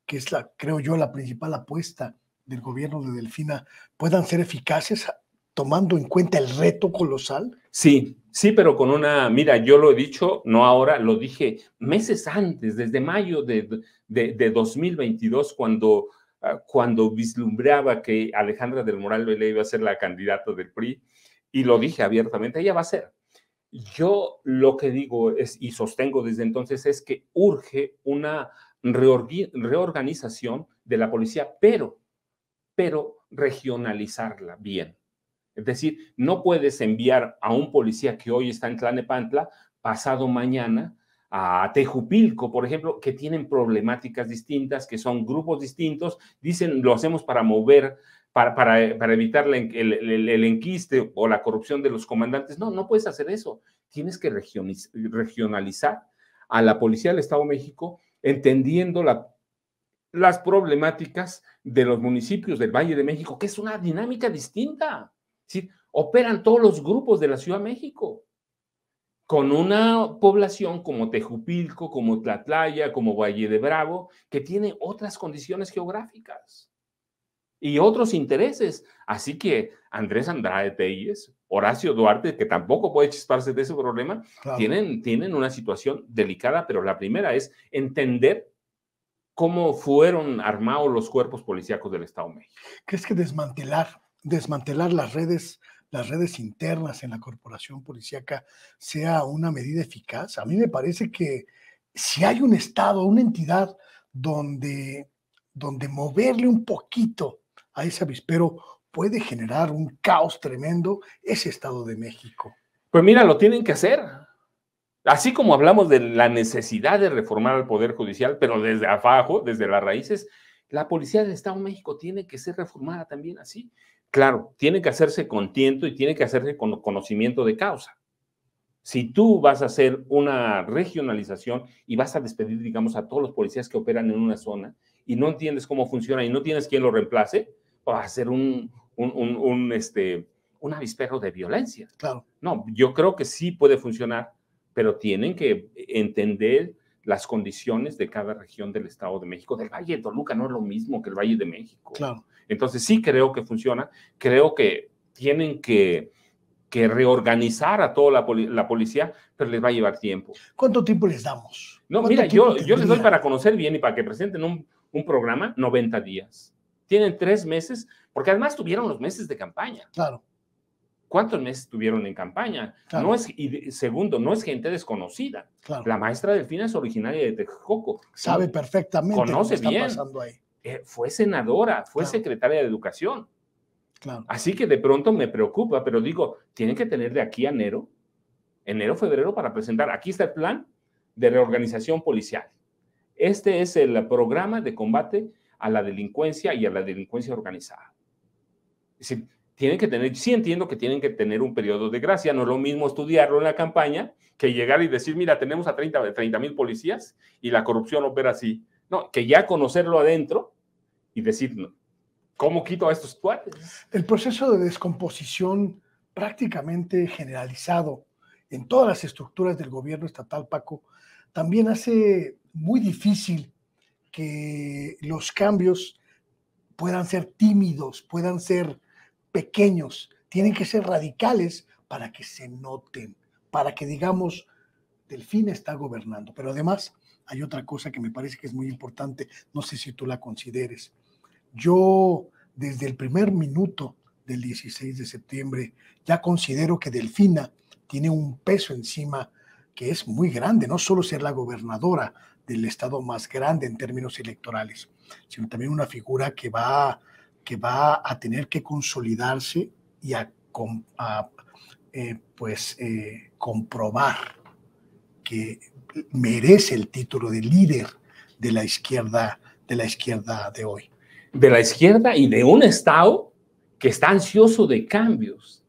que es creo yo, la principal apuesta del gobierno de Delfina, puedan ser eficaces tomando en cuenta el reto colosal? Sí, pero mira, yo lo he dicho, no ahora, lo dije meses antes, desde mayo de 2022, cuando vislumbraba que Alejandra del Moral Vela iba a ser la candidata del PRI, y lo dije abiertamente, ella va a ser. Yo lo que digo es, y sostengo desde entonces, es que urge una reorganización de la policía, pero regionalizarla bien. Es decir, no puedes enviar a un policía que hoy está en Tlalnepantla, pasado mañana, a Tejupilco, por ejemplo, que tienen problemáticas distintas, que son grupos distintos, dicen, lo hacemos para mover, para evitar el enquiste o la corrupción de los comandantes. No, no puedes hacer eso. Tienes que regionalizar a la Policía del Estado de México, entendiendo las problemáticas de los municipios del Valle de México, que es una dinámica distinta. ¿Sí? Operan todos los grupos de la Ciudad de México, con una población como Tejupilco, como Tlatlaya, como Valle de Bravo, que tiene otras condiciones geográficas y otros intereses. Así que Andrés Andrade Telles, Horacio Duarte, que tampoco puede chisparse de ese problema, claro, tienen una situación delicada, pero la primera es entender cómo fueron armados los cuerpos policíacos del Estado de México. ¿Crees que desmantelar las redes internas en la corporación policíaca sea una medida eficaz? A mí me parece que si hay un estado, una entidad donde moverle un poquito a ese avispero puede generar un caos tremendo, es Estado de México. Pues mira, lo tienen que hacer. Así como hablamos de la necesidad de reformar al Poder Judicial, pero desde abajo, desde las raíces, la Policía del Estado de México tiene que ser reformada también así. Claro, tiene que hacerse con tiento y tiene que hacerse con conocimiento de causa. Si tú vas a hacer una regionalización y vas a despedir, digamos, a todos los policías que operan en una zona y no entiendes cómo funciona y no tienes quien lo reemplace, va a ser un avispero de violencia. Claro. No, yo creo que sí puede funcionar, pero tienen que entender las condiciones de cada región del Estado de México. Del Valle de Toluca no es lo mismo que el Valle de México. Claro. Entonces sí creo que funciona, creo que tienen que reorganizar a toda la policía, pero les va a llevar tiempo. ¿Cuánto tiempo les damos? No, mira, yo les doy para conocer bien y para que presenten un programa, 90 días. Tienen 3 meses, porque además tuvieron los meses de campaña. Claro. ¿Cuántos meses tuvieron en campaña? Claro. Y segundo, no es gente desconocida. Claro. La maestra Delfina es originaria de Texcoco. Sabe perfectamente conoce lo que bien. está pasando ahí. Fue senadora, fue Claro. secretaria de Educación. Claro. Así que de pronto me preocupa, pero digo, tienen que tener de aquí a enero, febrero, para presentar. Aquí está el plan de reorganización policial. Este es el programa de combate a la delincuencia y a la delincuencia organizada. Es decir, tienen que tener, sí entiendo que tienen que tener un periodo de gracia, no es lo mismo estudiarlo en la campaña que llegar y decir, mira, tenemos a 30,000 policías y la corrupción opera así. No, que ya conocerlo adentro y decir, no, ¿cómo quito a estos cuates? El proceso de descomposición prácticamente generalizado en todas las estructuras del gobierno estatal, Paco, también hace muy difícil que los cambios puedan ser tímidos, puedan ser pequeños, tienen que ser radicales para que se noten, para que digamos, Delfina está gobernando. Pero además hay otra cosa que me parece que es muy importante, no sé si tú la consideres. Yo, desde el primer minuto del 16 de septiembre, ya considero que Delfina tiene un peso encima que es muy grande, no solo ser la gobernadora del estado más grande en términos electorales, sino también una figura que va a tener que consolidarse y comprobar que merece el título de líder de la izquierda de hoy. De la izquierda y de un Estado que está ansioso de cambios.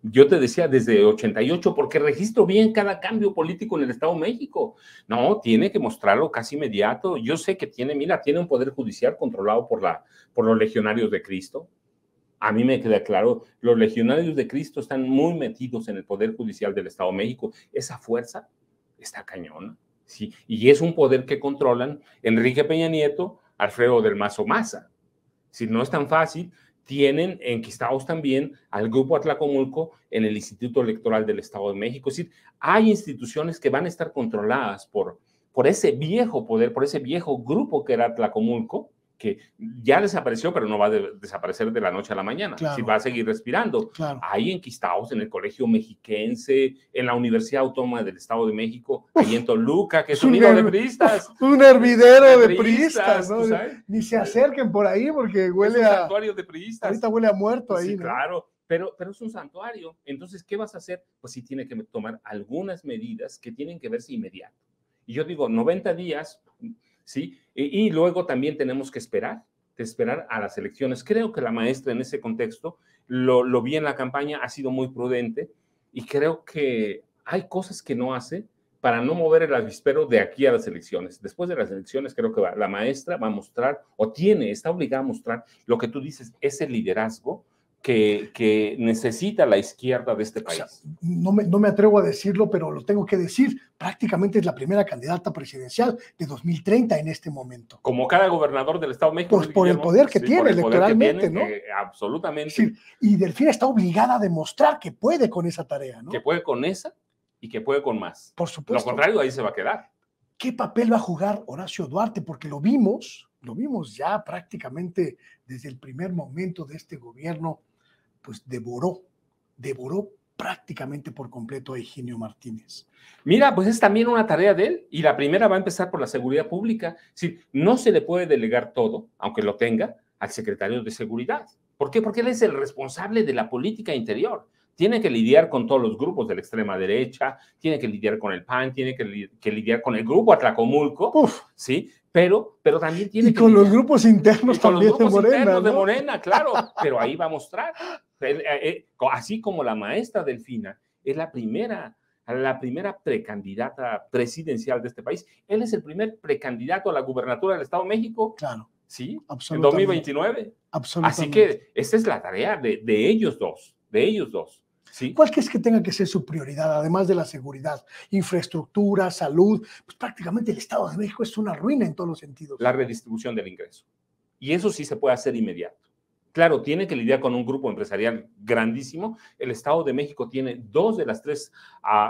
Yo te decía desde 88, porque registro bien cada cambio político en el Estado de México. No, tiene que mostrarlo casi inmediato. Yo sé que tiene un poder judicial controlado por los legionarios de Cristo. A mí me queda claro, los legionarios de Cristo están muy metidos en el poder judicial del Estado de México. Esa fuerza está cañona, ¿sí? Y es un poder que controlan Enrique Peña Nieto, Alfredo del Mazo Maza. Si no es tan fácil, tienen enquistados también al Grupo Atlacomulco en el Instituto Electoral del Estado de México. Es decir, hay instituciones que van a estar controladas por ese viejo poder, por ese viejo grupo que era Atlacomulco, que ya desapareció, pero no va a desaparecer de la noche a la mañana. Claro. Sí, va a seguir respirando. Claro. Hay enquistados en el Colegio Mexiquense, en la Universidad Autónoma del Estado de México, ahí en Toluca, que es un nido de priistas. Un hervidero de priistas, ¿no? ¿Sabes? Ni se acerquen por ahí porque huele es un a... santuario de priistas. Ahorita huele a muerto ahí, Sí, ¿no? claro. pero es un santuario. Entonces, ¿qué vas a hacer? Pues sí tiene que tomar algunas medidas que tienen que verse inmediato. Y yo digo, 90 días, ¿sí? Y luego también tenemos que esperar a las elecciones. Creo que la maestra en ese contexto lo vi en la campaña, ha sido muy prudente y creo que hay cosas que no hace para no mover el avispero de aquí a las elecciones. Después de las elecciones, creo que la maestra va a mostrar, o está obligada a mostrar lo que tú dices, ese liderazgo que necesita la izquierda de este país. O sea, no me atrevo a decirlo, pero lo tengo que decir. Prácticamente es la primera candidata presidencial de 2030 en este momento. Como cada gobernador del Estado de México. Pues por el poder que tiene electoralmente, ¿no? Absolutamente. Sí, y Delfina está obligada a demostrar que puede con esa tarea, ¿no? Que puede con esa y que puede con más. Por supuesto. Lo contrario, ahí se va a quedar. ¿Qué papel va a jugar Horacio Duarte? Porque lo vimos ya prácticamente desde el primer momento de este gobierno, pues devoró prácticamente por completo a Higinio Martínez. Mira, pues es también una tarea de él, y la primera va a empezar por la seguridad pública. Sí, no se le puede delegar todo, aunque lo tenga, al secretario de Seguridad. ¿Por qué? Porque él es el responsable de la política interior. Tiene que lidiar con todos los grupos de la extrema derecha, tiene que lidiar con el PAN, tiene que lidiar con el grupo Atlacomulco, ¿sí? Pero también tiene que con lidiar, los grupos internos también con los grupos de Morena, internos, ¿no? de Morena, claro, pero ahí va a mostrar. Así como la maestra Delfina es la primera precandidata presidencial de este país. Él es el primer precandidato a la gubernatura del Estado de México. Claro. Sí, en Absolutamente. 2029. Absolutamente. Así que esa es la tarea de ellos dos, ¿sí? ¿Cuál crees que tenga que ser su prioridad, además de la seguridad? Infraestructura, salud, pues prácticamente el Estado de México es una ruina en todos los sentidos. La redistribución del ingreso. Y eso sí se puede hacer inmediato. Claro, tiene que lidiar con un grupo empresarial grandísimo. El Estado de México tiene 2 de las 3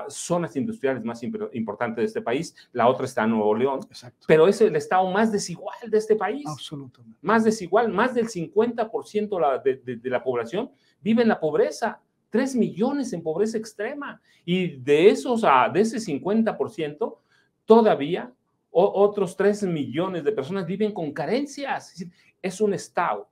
zonas industriales más importantes de este país. La otra está en Nuevo León. Exacto. Pero es el Estado más desigual de este país. Absolutamente. Más desigual, más del 50% de la población vive en la pobreza. 3 millones en pobreza extrema. Y de ese 50%, todavía otros 3 millones de personas viven con carencias. Es decir, es un Estado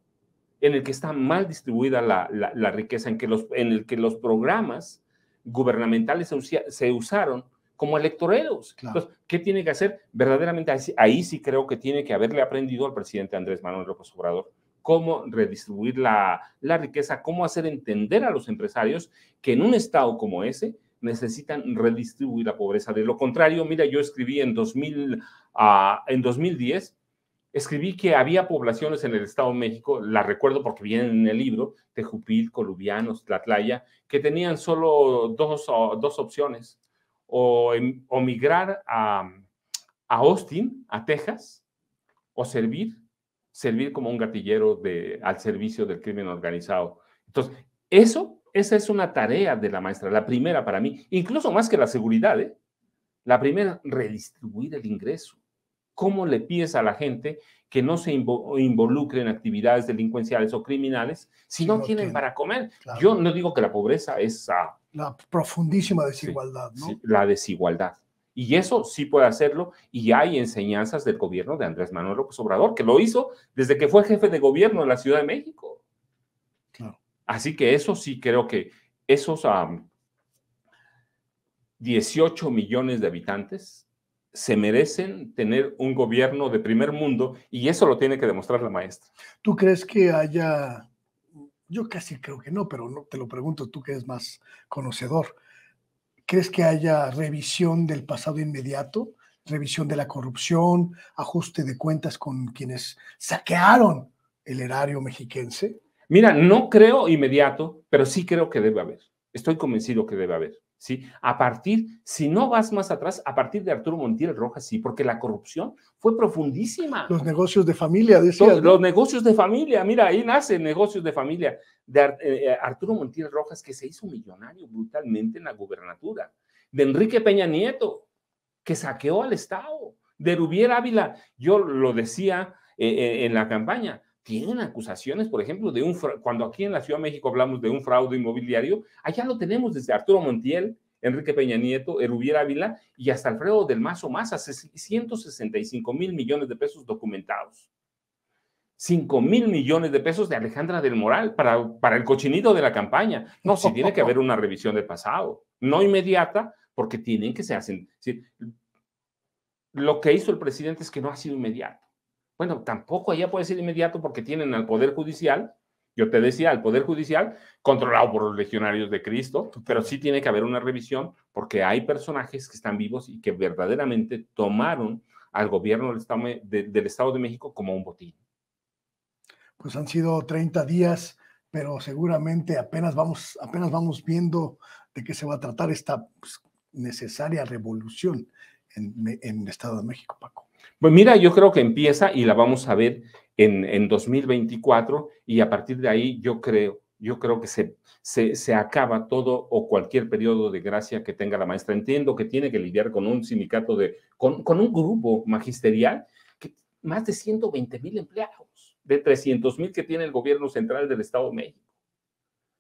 en el que está mal distribuida la riqueza, en el que los programas gubernamentales se usaron como electoreros. Claro. Entonces, ¿qué tiene que hacer? Verdaderamente, ahí sí creo que tiene que haberle aprendido al presidente Andrés Manuel López Obrador cómo redistribuir la riqueza, cómo hacer entender a los empresarios que en un estado como ese necesitan redistribuir la pobreza. De lo contrario, mira, yo escribí en 2010, escribí que había poblaciones en el Estado de México, la recuerdo porque vienen en el libro, Tejupil, Colubianos, Tlatlaya, que tenían solo dos opciones, o migrar a Austin, a Texas, o servir como un gatillero al servicio del crimen organizado. Entonces, esa es una tarea de la maestra, la primera para mí, incluso más que la seguridad, ¿eh? La primera, redistribuir el ingreso. ¿Cómo le pides a la gente que no se involucre en actividades delincuenciales o criminales si no tienen para comer? Claro. Yo no digo que la pobreza es la profundísima desigualdad, sí, ¿no? Sí, la desigualdad. Y eso sí puede hacerlo, y hay enseñanzas del gobierno de Andrés Manuel López Obrador, que lo hizo desde que fue jefe de gobierno en la Ciudad de México. Claro. Así que eso sí creo que esos 18 millones de habitantes se merecen tener un gobierno de primer mundo, y eso lo tiene que demostrar la maestra. ¿Tú crees que haya, yo casi creo que no, pero no, te lo pregunto tú que eres más conocedor, ¿crees que haya revisión del pasado inmediato, revisión de la corrupción, ajuste de cuentas con quienes saquearon el erario mexiquense? Mira, no creo inmediato, pero sí creo que debe haber. Estoy convencido que debe haber. ¿Sí? Si no vas más atrás, a partir de Arturo Montiel Rojas, sí, porque la corrupción fue profundísima. Los negocios de familia, decías, ¿no? Los negocios de familia, mira, ahí nacen negocios de familia. De Arturo Montiel Rojas, que se hizo millonario brutalmente en la gubernatura. De Enrique Peña Nieto, que saqueó al Estado. De Erubiel Ávila, yo lo decía en la campaña, tienen acusaciones, por ejemplo, cuando aquí en la Ciudad de México hablamos de un fraude inmobiliario, allá lo tenemos desde Arturo Montiel, Enrique Peña Nieto, Erubiel Ávila y hasta Alfredo del Mazo Maza, 165,000 millones de pesos documentados. 5,000 millones de pesos de Alejandra del Moral para el cochinito de la campaña. No, sí tiene que haber una revisión del pasado, no inmediata, porque tienen que se hacen. Sí, lo que hizo el presidente es que no ha sido inmediato. Bueno, tampoco allá puede ser inmediato porque tienen al Poder Judicial, yo te decía, al Poder Judicial controlado por los legionarios de Cristo, pero sí tiene que haber una revisión porque hay personajes que están vivos y que verdaderamente tomaron al gobierno del Estado de México como un botín. Pues han sido 30 días, pero seguramente apenas vamos viendo de qué se va a tratar esta pues, necesaria revolución en el Estado de México, Paco. Pues mira, yo creo que empieza y la vamos a ver en 2024 y a partir de ahí yo creo que se acaba todo o cualquier periodo de gracia que tenga la maestra. Entiendo que tiene que lidiar con un sindicato, con un grupo magisterial, que más de 120,000 empleados, de 300,000 que tiene el gobierno central del Estado de México.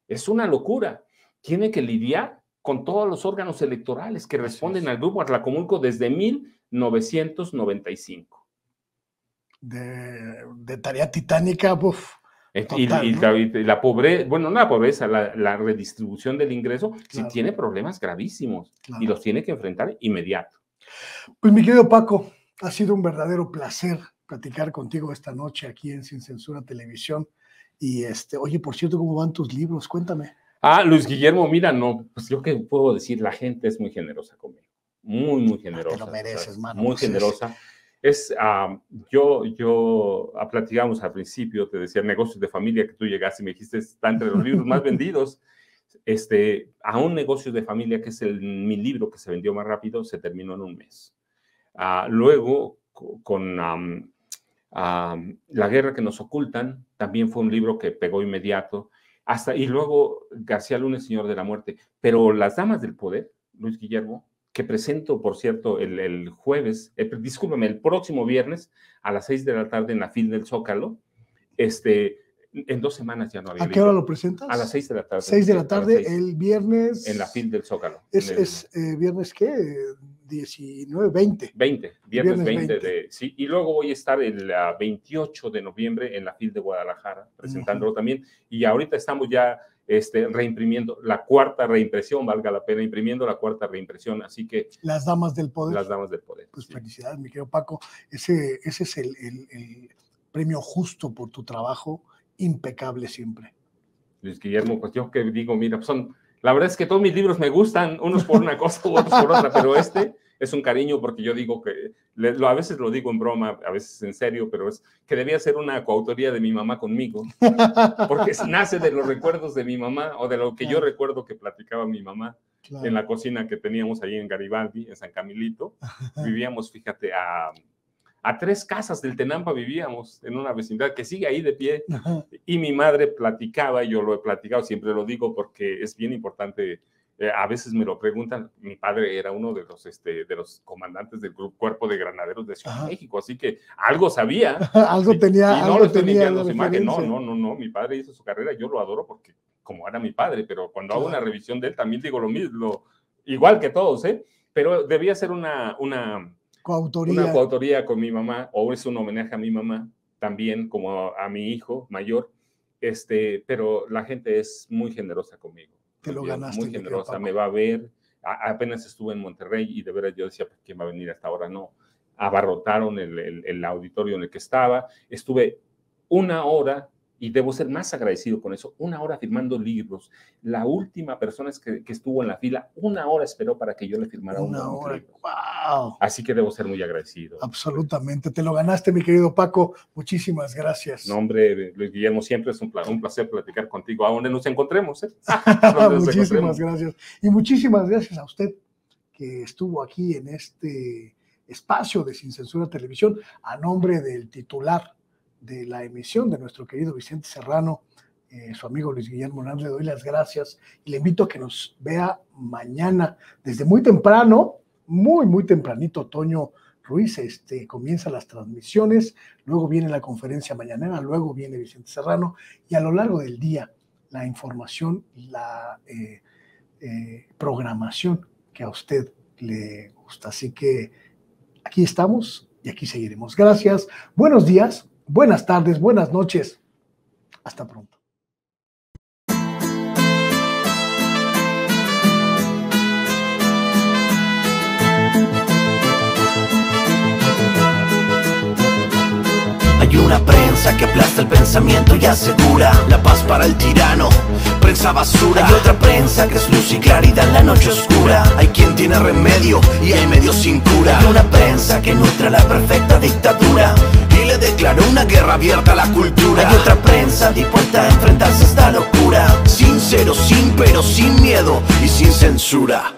Es una locura. Tiene que lidiar con todos los órganos electorales que responden al grupo Atlacomulco desde 1995. De tarea titánica, uf. Total, y la pobreza, bueno, no la pobreza, la redistribución del ingreso, claro, sí tiene problemas gravísimos, claro, y los tiene que enfrentar inmediato. Pues mi querido Paco, ha sido un verdadero placer platicar contigo esta noche aquí en Sin Censura Televisión. Y oye, por cierto, ¿cómo van tus libros? Cuéntame. Luis Guillermo, mira, no, pues yo qué puedo decir, la gente es muy generosa conmigo, muy generosa. Te lo mereces, mano. Muy generosa. Yo platicamos al principio, te decía, negocios de familia, que tú llegaste y me dijiste, está entre los libros más vendidos. Aún Negocios de Familia, que es mi libro que se vendió más rápido, se terminó en un mes. Luego, con La Guerra que nos ocultan, también fue un libro que pegó inmediato. Y luego García Luna, Señor de la Muerte. Pero Las Damas del Poder, Luis Guillermo, que presento, por cierto, el jueves, discúlpame, el próximo viernes a las 6 de la tarde en la FIL del Zócalo. En 2 semanas ya no había. ¿A qué hora lo presentas? A las 6 de la tarde. 6 de la tarde, el viernes. En la FIL del Zócalo. ¿Viernes qué? 19, 20. Viernes 20. Sí, y luego voy a estar el 28 de noviembre en la FIL de Guadalajara, presentándolo también. Y ahorita estamos ya reimprimiendo la 4ª reimpresión, valga la pena, imprimiendo la 4ª reimpresión. Así que. Las Damas del Poder. Las Damas del Poder. Pues sí. Felicidades, mi querido Paco. Ese es el premio justo por tu trabajo, impecable siempre. Luis Guillermo, pues yo que digo, mira, la verdad es que todos mis libros me gustan, unos por una cosa u otros por otra, pero es un cariño porque yo digo que, a veces lo digo en broma, a veces en serio, pero es que debía ser una coautoría de mi mamá conmigo, porque nace de los recuerdos de mi mamá o de lo que yo recuerdo que platicaba mi mamá en la cocina que teníamos ahí en Garibaldi, en San Camilito. Vivíamos, fíjate, a 3 casas del Tenampa vivíamos en una vecindad que sigue ahí de pie. Y mi madre platicaba, y yo lo he platicado, siempre lo digo porque es bien importante. A veces me lo preguntan. Mi padre era uno de los comandantes del Cuerpo de Granaderos de Ciudad de México, así que algo sabía. Algo tenía. Y no lo estoy limpiando su imagen. No. Mi padre hizo su carrera, yo lo adoro porque como era mi padre, pero cuando hago una revisión de él también digo lo mismo, igual que todos, pero debía ser una coautoría con mi mamá, o es un homenaje a mi mamá, también como a mi hijo mayor, pero la gente es muy generosa conmigo. Te lo ganaste. Muy generosa, me va a ver. Apenas estuve en Monterrey y de veras yo decía, ¿quién va a venir hasta ahora? No, abarrotaron el auditorio en el que estaba. Estuve 1 hora, y debo ser más agradecido con eso, 1 hora firmando libros. La última persona que estuvo en la fila, 1 hora esperó para que yo le firmara 1 hora. ¡Wow! Así que debo ser muy agradecido. Absolutamente. Te lo ganaste, mi querido Paco. Muchísimas gracias. No, hombre, Luis Guillermo, siempre es un placer platicar contigo. ¿A dónde nos encontremos? Muchísimas gracias. Y muchísimas gracias a usted que estuvo aquí en este espacio de Sin Censura Televisión, a nombre del titular de la emisión, de nuestro querido Vicente Serrano, su amigo Luis Guillermo Hernández. Le doy las gracias y le invito a que nos vea mañana desde muy temprano, muy tempranito. Toño Ruiz comienza las transmisiones, luego viene la conferencia mañanera, luego viene Vicente Serrano, y a lo largo del día la información y la programación que a usted le gusta. Así que aquí estamos y aquí seguiremos. Gracias, buenos días, buenas tardes, buenas noches. Hasta pronto. Hay una prensa que aplasta el pensamiento y asegura la paz para el tirano, prensa basura. Hay otra prensa que es luz y claridad en la noche oscura. Hay quien tiene remedio y hay medio sin cura. Hay una prensa que nutre la perfecta dictadura y le declaró una guerra abierta a la cultura. Hay otra prensa dispuesta a enfrentarse a esta locura, sincero, sin pero, sin miedo y sin censura.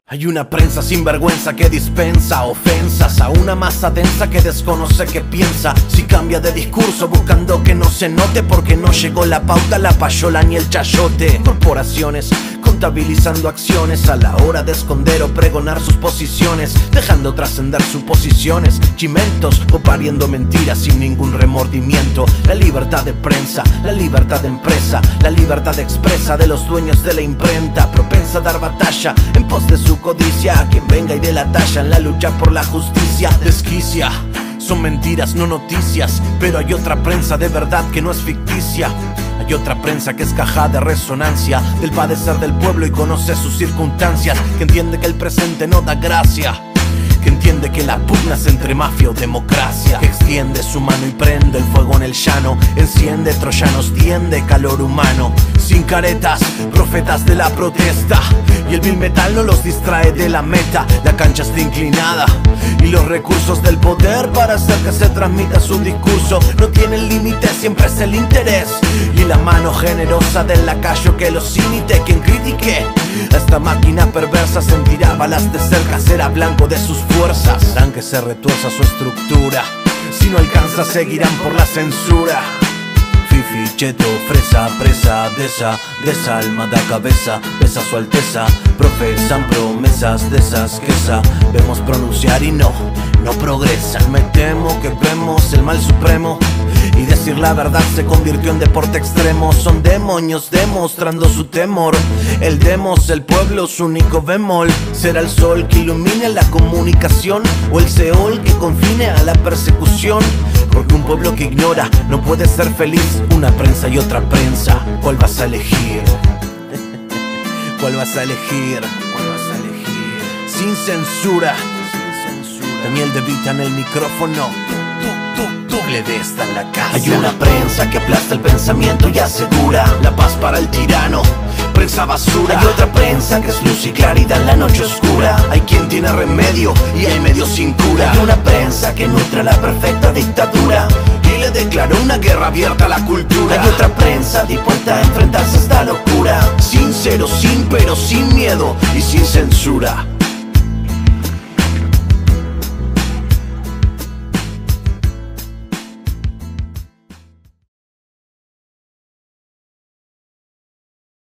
Hay una prensa sin vergüenza que dispensa ofensas a una masa densa que desconoce qué piensa. Si cambia de discurso buscando que no se note, porque no llegó la pauta, la payola ni el chayote. Corporaciones contabilizando acciones a la hora de esconder o pregonar sus posiciones, dejando trascender suposiciones, chimentos o pariendo mentiras sin ningún remordimiento. La libertad de prensa, la libertad de empresa, la libertad expresa de los dueños de la imprenta, propensa a dar batalla en pos de su codicia a quien venga y dé la talla en la lucha por la justicia. Desquicia, son mentiras, no noticias, pero hay otra prensa de verdad que no es ficticia. Hay otra prensa que es caja de resonancia del padecer del pueblo y conoce sus circunstancias, que entiende que el presente no da gracia, que entiende que la pugna es entre mafia o democracia, que extiende su mano y prende el fuego en el llano, enciende troyanos, tiende calor humano. Sin caretas, profetas de la protesta, y el vil metal no los distrae de la meta. La cancha está inclinada y los recursos del poder para hacer que se transmita su discurso no tienen límite, siempre es el interés y la mano generosa del lacayo que los imite. Quien critique a esta máquina perversa sentirá balas de cerca, será blanco de sus fuerzas. Harán que se retuerza su estructura, si no alcanza seguirán por la censura. Fifi, cheto, fresa, presa, desalmada cabeza, besa su alteza, profesan promesas de esas que sabemos pronunciar y no progresan. Me temo que vemos el mal supremo y decir la verdad se convirtió en deporte extremo. Son demonios demostrando su temor, el demos, el pueblo, su único bemol. ¿Será el sol que ilumine la comunicación o el Seol que confine a la persecución? Porque un pueblo que ignora no puede ser feliz. Una prensa y otra prensa, ¿cuál vas a elegir? ¿Cuál vas a elegir? ¿Cuál vas a elegir? Sin censura, Daniel De Vita en el micrófono. Le de esta en la casa. Hay una prensa que aplasta el pensamiento y asegura la paz para el tirano, prensa basura. Hay otra prensa que es luz y claridad en la noche oscura. Hay quien tiene remedio y hay medio sin cura. Hay una prensa que nutre la perfecta dictadura y le declaró una guerra abierta a la cultura. Hay otra prensa dispuesta a enfrentarse a esta locura, sincero, sin pero, sin miedo y sin censura.